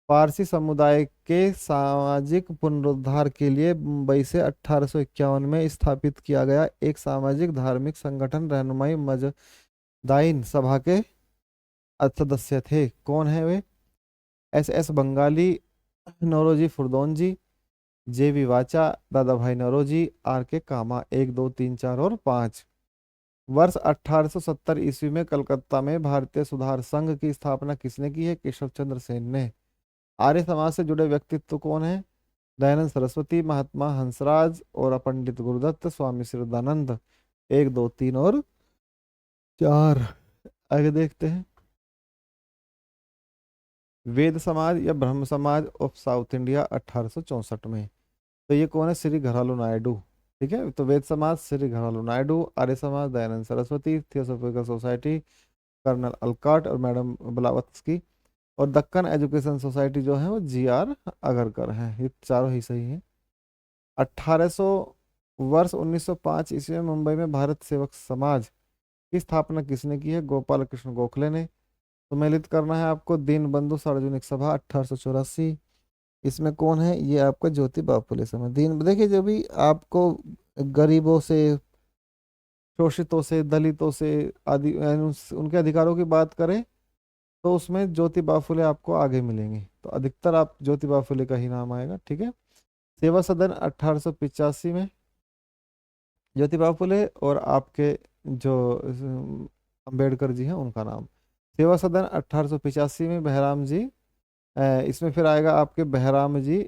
पारसी समुदाय के सामाजिक पुनरुद्धार के लिए मुंबई से 1851 में स्थापित किया गया एक सामाजिक धार्मिक संगठन रहनुमाई मजदाइन सभा के सदस्य थे। कौन है वे? S S Bengalee, Naoroji Furdoonji, J B Wacha, दादा भाई नौरोजी, आर के कामा। एक दो तीन चार और पाँच। वर्ष 1870 ईस्वी में कलकत्ता में भारतीय सुधार संघ की स्थापना किसने की है? केशव चंद्र सेन ने। आर्य समाज से जुड़े व्यक्तित्व कौन है? दयानंद सरस्वती, महात्मा हंसराज और पंडित गुरुदत्त, स्वामी श्रद्धानंद। एक दो तीन और चार। आगे देखते हैं। वेद समाज या ब्रह्म समाज ऑफ साउथ इंडिया 1864 में। तो ये कौन है? श्री घरालू नायडू। ठीक है, तो वेद समाज Shri घरालू Naidu, Arya Samaj Dayanand Saraswati, theosophical society Colonel Olcott और मैडम ब्लावत्सकी, और दक्कन एजुकेशन सोसाइटी जो है वो जी आर अगरकर है। ये चारों ही सही हैं। 1800 वर्ष 1905 ईस्वी में मुंबई में भारत सेवक समाज की स्थापना किसने की है? गोपाल कृष्ण गोखले ने। सम्मिलित करना है आपको। दीन बंधु सार्वजनिक सभा 1884। इसमें कौन है? ये आपका ज्योतिबा फुले समय। दीन, देखिए जब भी आपको गरीबों से, शोषितों से, दलितों से आदि यानी उनके अधिकारों की बात करें तो उसमें ज्योतिबा फुले आपको आगे मिलेंगे, तो अधिकतर आप ज्योतिबा फुले का ही नाम आएगा। ठीक है, सेवा सदन 1885 में ज्योतिबा फुले, और आपके जो अंबेडकर जी हैं उनका नाम। सेवा सदन 1885 में बहराम जी, इसमें फिर आएगा आपके बहराम जी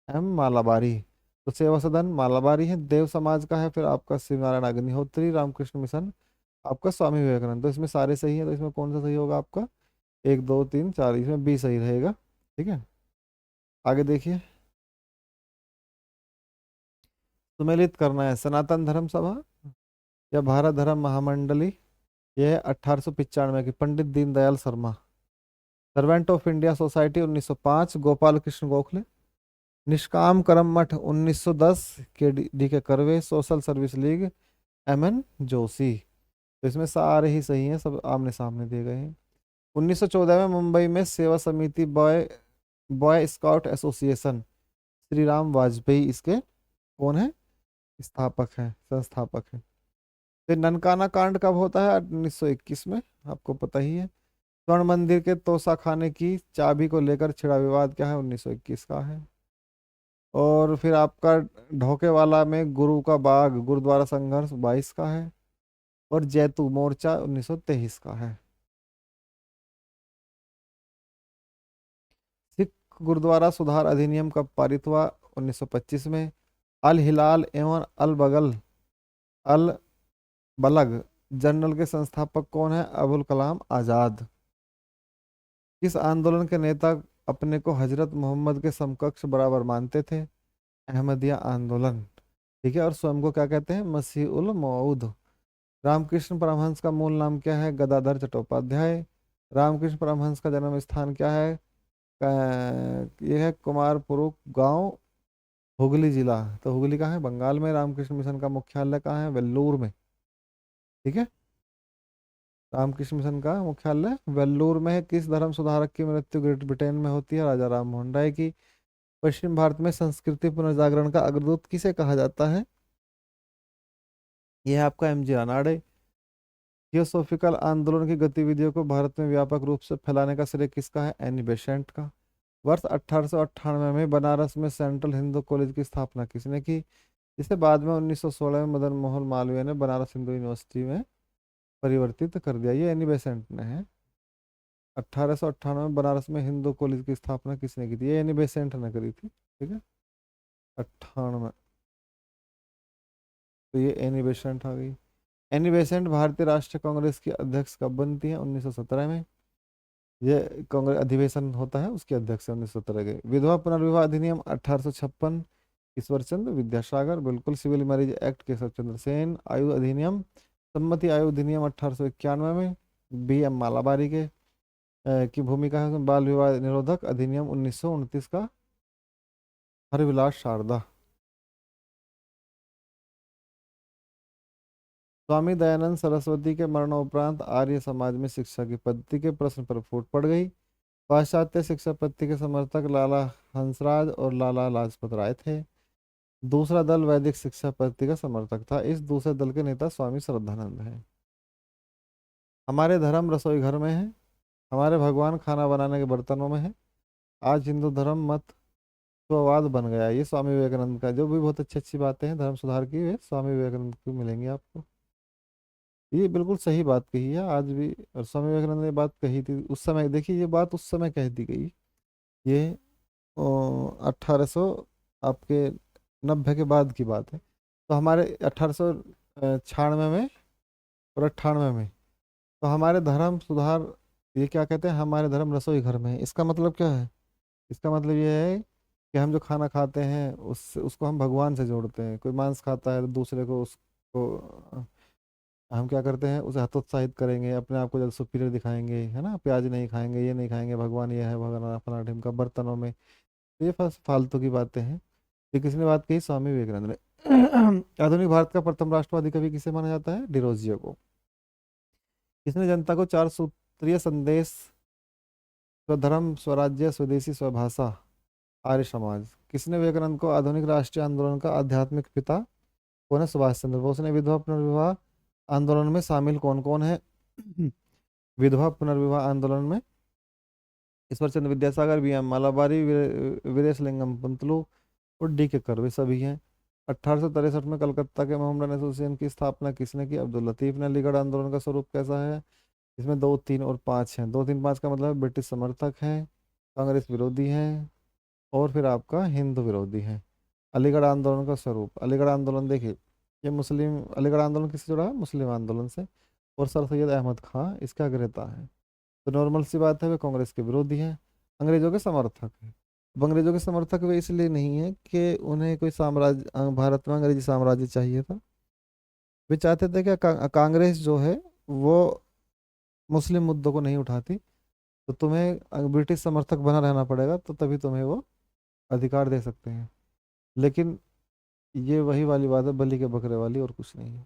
एम मालाबारी। तो सेवा सदन मालाबारी है। देव समाज का है फिर आपका शिव नारायण अग्निहोत्री, रामकृष्ण मिशन आपका स्वामी विवेकानंद। तो इसमें सारे सही है, तो इसमें कौन सा सही होगा आपका? एक दो तीन चार, इसमें बी सही रहेगा। ठीक है, आगे देखिए। सुमेलित करना है सनातन धर्म सभा या भारत धर्म महामंडली। यह है 1895 की, Pandit Deendayal Sharma. Servant of India society 1905, Gopal Krishna Gokhale. Nishkam Karma Math 1910, के K D Karve. Social service league M N Joshi. तो इसमें सारे ही सही हैं, सब आमने सामने दिए गए हैं। 1914 में मुंबई में सेवा समिति boy boy scout association, Shri Ram Vajpayee इसके कौन है? स्थापक है, संस्थापक है। फिर ननकाना कांड कब होता है? 1921 में, आपको पता ही है। स्वर्ण मंदिर के तोसा खाने की चाबी को लेकर छिड़ा विवाद क्या है? 1921 का है। और फिर आपका ढोकेवाला में गुरु का बाग गुरुद्वारा संघर्ष 22 का है। और जैतू मोर्चा 1923 का है। सिख गुरुद्वारा सुधार अधिनियम कब पारित हुआ? 1925 में। अल हिलाल एवं अल बगल अल बलग जर्नल के संस्थापक कौन है? अबुल कलाम आजाद। किस आंदोलन के नेता अपने को हजरत मोहम्मद के समकक्ष बराबर मानते थे? अहमदिया आंदोलन। ठीक है, और स्वयं को क्या कहते हैं? मसीह उल मऊद। रामकृष्ण परमहंस का मूल नाम क्या है? गदाधर चट्टोपाध्याय। रामकृष्ण परमहंस का जन्म स्थान क्या है? यह है कुमारपुरु गांव, हुगली जिला। तो हुगली कहाँ है? बंगाल में। रामकृष्ण मिशन का मुख्यालय कहाँ है? वेल्लूर में। ठीक है, रामकृष्ण मिशन का मुख्यालय वेल्लूर में है। किस धर्म सुधारक की मृत्यु ग्रेट ब्रिटेन में होती है? राजा राम मोहन राय की। पश्चिम भारत में संस्कृति पुनर्जागरण का अग्रदूत किसे कहा जाता है? यह है आपका एम जी रानाडे। थियोसॉफिकल आंदोलन की गतिविधियों को भारत में व्यापक रूप से फैलाने का श्रेय किसका है? एनी बेसेंट का। वर्ष 1898 में बनारस में सेंट्रल हिंदू कॉलेज की स्थापना किसने की? इसे बाद में 1916 में मदन मोहन मालवीय ने बनारस हिंदू यूनिवर्सिटी में परिवर्तित कर दिया। ये एनी बेसेंट ने है। 1898 में बनारस में हिंदू कॉलेज की स्थापना किसने की थी? ये एनी बेसेंट ने करी थी। ठीक है, 98। तो ये एनी बेसेंट आ गई। एनी बेसेंट भारतीय राष्ट्रीय कांग्रेस की अध्यक्ष कब बनती है? 1917 में। ये कांग्रेस अधिवेशन होता है उसके अध्यक्ष है 1917 के। विधवा पुनर्विवाह अधिनियम 1856, ईश्वर चंद्र विद्यासागर। बिल्कुल। Civil marriage act, Keshav Chandra Sen. आयु अधिनियम, सम्मति आयु अधिनियम 1891 में, B.M. मालाबारी के की भूमिका है उसमें। बाल विवाह निरोधक अधिनियम 1929 का, हरविलास शारदा। स्वामी दयानंद सरस्वती के मरणोपरांत आर्य समाज में शिक्षा की पद्धति के प्रश्न पर फूट पड़ गई। पाश्चात्य शिक्षा पद्धति के समर्थक लाला हंसराज और लाला लाजपत राय थे। दूसरा दल वैदिक शिक्षा पद्धति का समर्थक था। इस दूसरे दल के नेता स्वामी श्रद्धानंद हैं। हमारे धर्म रसोई घर में है, हमारे भगवान खाना बनाने के बर्तनों में है, आज हिंदू धर्म मत स्ववाद बन गया। ये स्वामी विवेकानंद का, जो भी बहुत अच्छी अच्छी बातें हैं धर्म सुधार की, वे स्वामी विवेकानंद की मिलेंगी आपको। ये बिल्कुल सही बात कही है आज भी। और स्वामी विवेकानंद ने बात कही थी उस समय, देखिए ये बात उस समय कह दी गई। ये 1800 आपके 90 के बाद की बात है। तो हमारे 1896 में और 98 में, तो हमारे धर्म सुधार, ये क्या कहते हैं, हमारे धर्म रसोई घर में है। इसका मतलब क्या है? इसका मतलब ये है कि हम जो खाना खाते हैं उसको हम भगवान से जोड़ते हैं। कोई मांस खाता है तो दूसरे को उसको हम क्या करते हैं, उसे हतोत्साहित करेंगे, अपने आप को जब सुपीरियर दिखाएंगे, है ना, प्याज नहीं खाएंगे, ये नहीं खाएंगे, भगवान ये है, भगवान अपना ढिमका बर्तनों में। तो ये फालतू की बातें हैं। ये किसने बात कही? स्वामी विवेकानंद ने। आधुनिक भारत का प्रथम राष्ट्रवादी कवि किसे माना जाता है? डिरोजियो को। किसने जनता को 4 सूत्रीय संदेश, स्वधर्म स्वराज्य स्वदेशी स्वभाषा आर्य समाज? किसने विवेकानंद को आधुनिक राष्ट्रीय आंदोलन का आध्यात्मिक पिता? कौन है? सुभाष चंद्र बोस ने। विधवा पुनर्विवाह आंदोलन में शामिल कौन कौन है? विधवा पुनर्विवाह आंदोलन में ईश्वर चंद्र विद्यासागर, B.M. मालाबारी, वीरेशलिंगम पंतलू और D.K. कर्वे सभी हैं। 1863 में कलकत्ता के मोहम्मडन एसोसिएशन की स्थापना किसने की? अब्दुल लतीफ ने। अलीगढ़ आंदोलन का स्वरूप कैसा है? इसमें 2, 3 और 5 हैं। 2, 3, 5 का मतलब ब्रिटिश समर्थक हैं, कांग्रेस विरोधी हैं, और फिर आपका हिंदू विरोधी है। अलीगढ़ आंदोलन का स्वरूप, अलीगढ़ आंदोलन देखिए, ये मुस्लिम, अलीगढ़ आंदोलन किससे जुड़ा है? मुस्लिम आंदोलन से। और सर सैयद अहमद खां इसका अग्रता है। तो नॉर्मल सी बात है, वे कांग्रेस के विरोधी हैं, अंग्रेजों के समर्थक हैं। अब अंग्रेजों के समर्थक वे इसलिए नहीं है कि उन्हें कोई साम्राज्य, भारत में अंग्रेजी साम्राज्य चाहिए था। वे चाहते थे कि कांग्रेस जो है वो मुस्लिम मुद्दों को नहीं उठाती, तो तुम्हें ब्रिटिश समर्थक बना रहना पड़ेगा, तो तभी तुम्हें वो अधिकार दे सकते हैं। लेकिन ये वही वाली बात है, बलि के बकरे वाली, और कुछ नहीं है।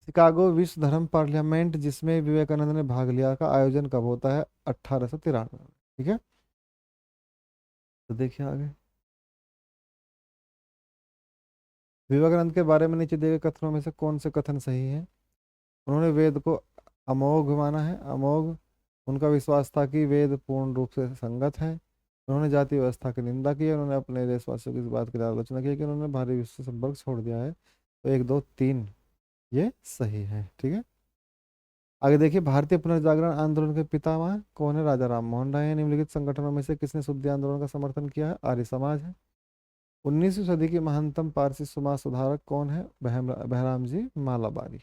शिकागो विश्व धर्म पार्लियामेंट जिसमें विवेकानंद ने भाग लिया का आयोजन कब होता है? 1893 में। ठीक है, तो देखिए आगे। विवेकानंद के बारे में नीचे दिए गए कथनों में से कौन से कथन सही है? उन्होंने वेद को अमोघ माना है, अमोघ। उनका विश्वास था कि वेद पूर्ण रूप से संगत है। उन्होंने जाति व्यवस्था की निंदा की है। उन्होंने अपने देशवासियों की इस बात की आलोचना की है कि उन्होंने भारी विश्व से संपर्क छोड़ दिया है। तो 1, 2, 3 ये सही है। ठीक है, आगे देखिए। भारतीय पुनर्जागरण आंदोलन के पितामह कौन है? राजा राम मोहन राय है। निम्नलिखित संगठनों में से किसने शुद्धि आंदोलन का समर्थन किया है? आर्य समाज है। 19वीं सदी की महानतम पारसी समाज सुधारक कौन है? बहराम जी मालाबारी।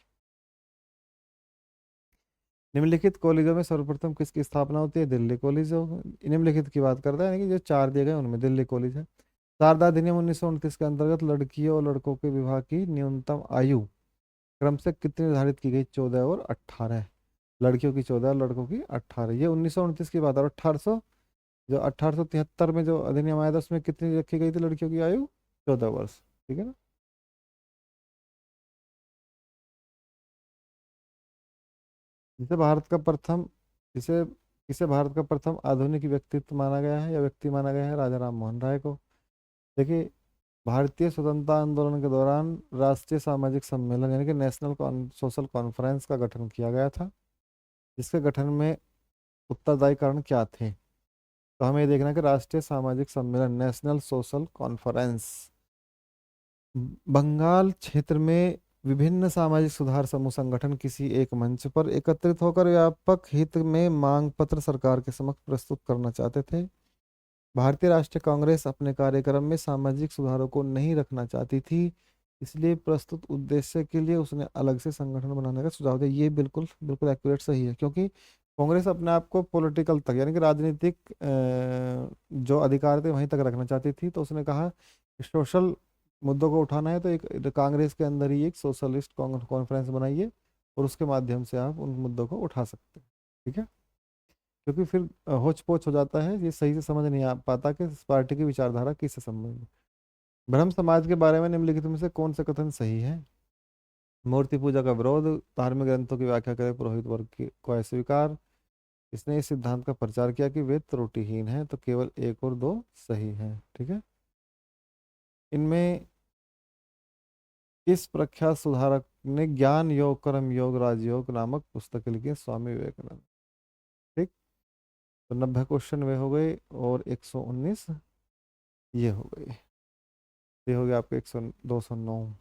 निम्नलिखित कॉलेजों में सर्वप्रथम किसकी स्थापना होती है? दिल्ली कॉलेज। निम्नलिखित की बात करता है, यानी कि जो 4 दिए गए उनमें दिल्ली कॉलेज है। शारदा अधिनियम 1929 के अंतर्गत लड़कियों और लड़कों के विवाह की न्यूनतम आयु क्रम से कितनी निर्धारित की गई? 14 और 18। लड़कियों की 14, लड़कों की 18। ये 1929 की बात है। और 1800, जो 1873 में जो अधिनियम आया था उसमें कितनी रखी गई थी लड़कियों की आयु? 14 वर्ष। ठीक है ना। जिसे भारत का प्रथम जिसे किसे भारत का प्रथम आधुनिक व्यक्तित्व माना गया है या व्यक्ति माना गया है? राजा राम मोहन राय को। देखिए, भारतीय स्वतंत्रता आंदोलन के दौरान राष्ट्रीय सामाजिक सम्मेलन यानी कि नेशनल सोशल कॉन्फ्रेंस का गठन किया गया था, जिसके गठन में उत्तरदायी कारण क्या थे? तो हमें ये देखना है कि राष्ट्रीय सामाजिक सम्मेलन, नेशनल सोशल कॉन्फ्रेंस, बंगाल क्षेत्र में विभिन्न सामाजिक सुधार समूह संगठन किसी एक मंच पर एकत्रित होकर व्यापक हित में मांग पत्र सरकार के समक्ष प्रस्तुत करना चाहते थे। भारतीय राष्ट्रीय कांग्रेस अपने कार्यक्रम में सामाजिक सुधारों को नहीं रखना चाहती थी, इसलिए प्रस्तुत उद्देश्य के लिए उसने अलग से संगठन बनाने का सुझाव दिया। ये बिल्कुल बिल्कुल एक्यूरेट सही है, क्योंकि कांग्रेस अपने आप को पॉलिटिकल तक यानी कि राजनीतिक जो अधिकार थे वहीं तक रखना चाहती थी। तो उसने कहा कि सोशल मुद्दों को उठाना है तो एक कांग्रेस के अंदर ही एक सोशलिस्ट कॉन्फ्रेंस बनाइए और उसके माध्यम से आप उन मुद्दों को उठा सकते हैं। ठीक है, क्योंकि फिर होच पोच हो जाता है, ये सही से समझ नहीं आ पाता कि इस पार्टी की विचारधारा किससे संबंधित है। ब्रह्म समाज के बारे में निम्नलिखित में से कौन सा कथन सही है? मूर्ति पूजा का विरोध, धार्मिक ग्रंथों की व्याख्या करे पुरोहित वर्ग को अस्वीकार, इसने इस सिद्धांत का प्रचार किया कि वेद त्रुटिहीन है। तो केवल एक और दो सही है। ठीक है, इनमें किस प्रख्यात सुधारक ने ज्ञान योग, कर्म योग, राजयोग नामक पुस्तक लिखी है? स्वामी विवेकानंद। ठीक, तो 90 क्वेश्चन वे हो गए और 119 ये हो गए। ये हो गया आपके 209।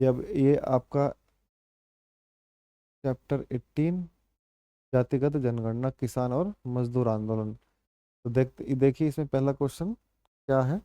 ये अब ये आपका चैप्टर 18, जातिगत जनगणना, किसान और मजदूर आंदोलन। तो देखिए इसमें पहला क्वेश्चन क्या है।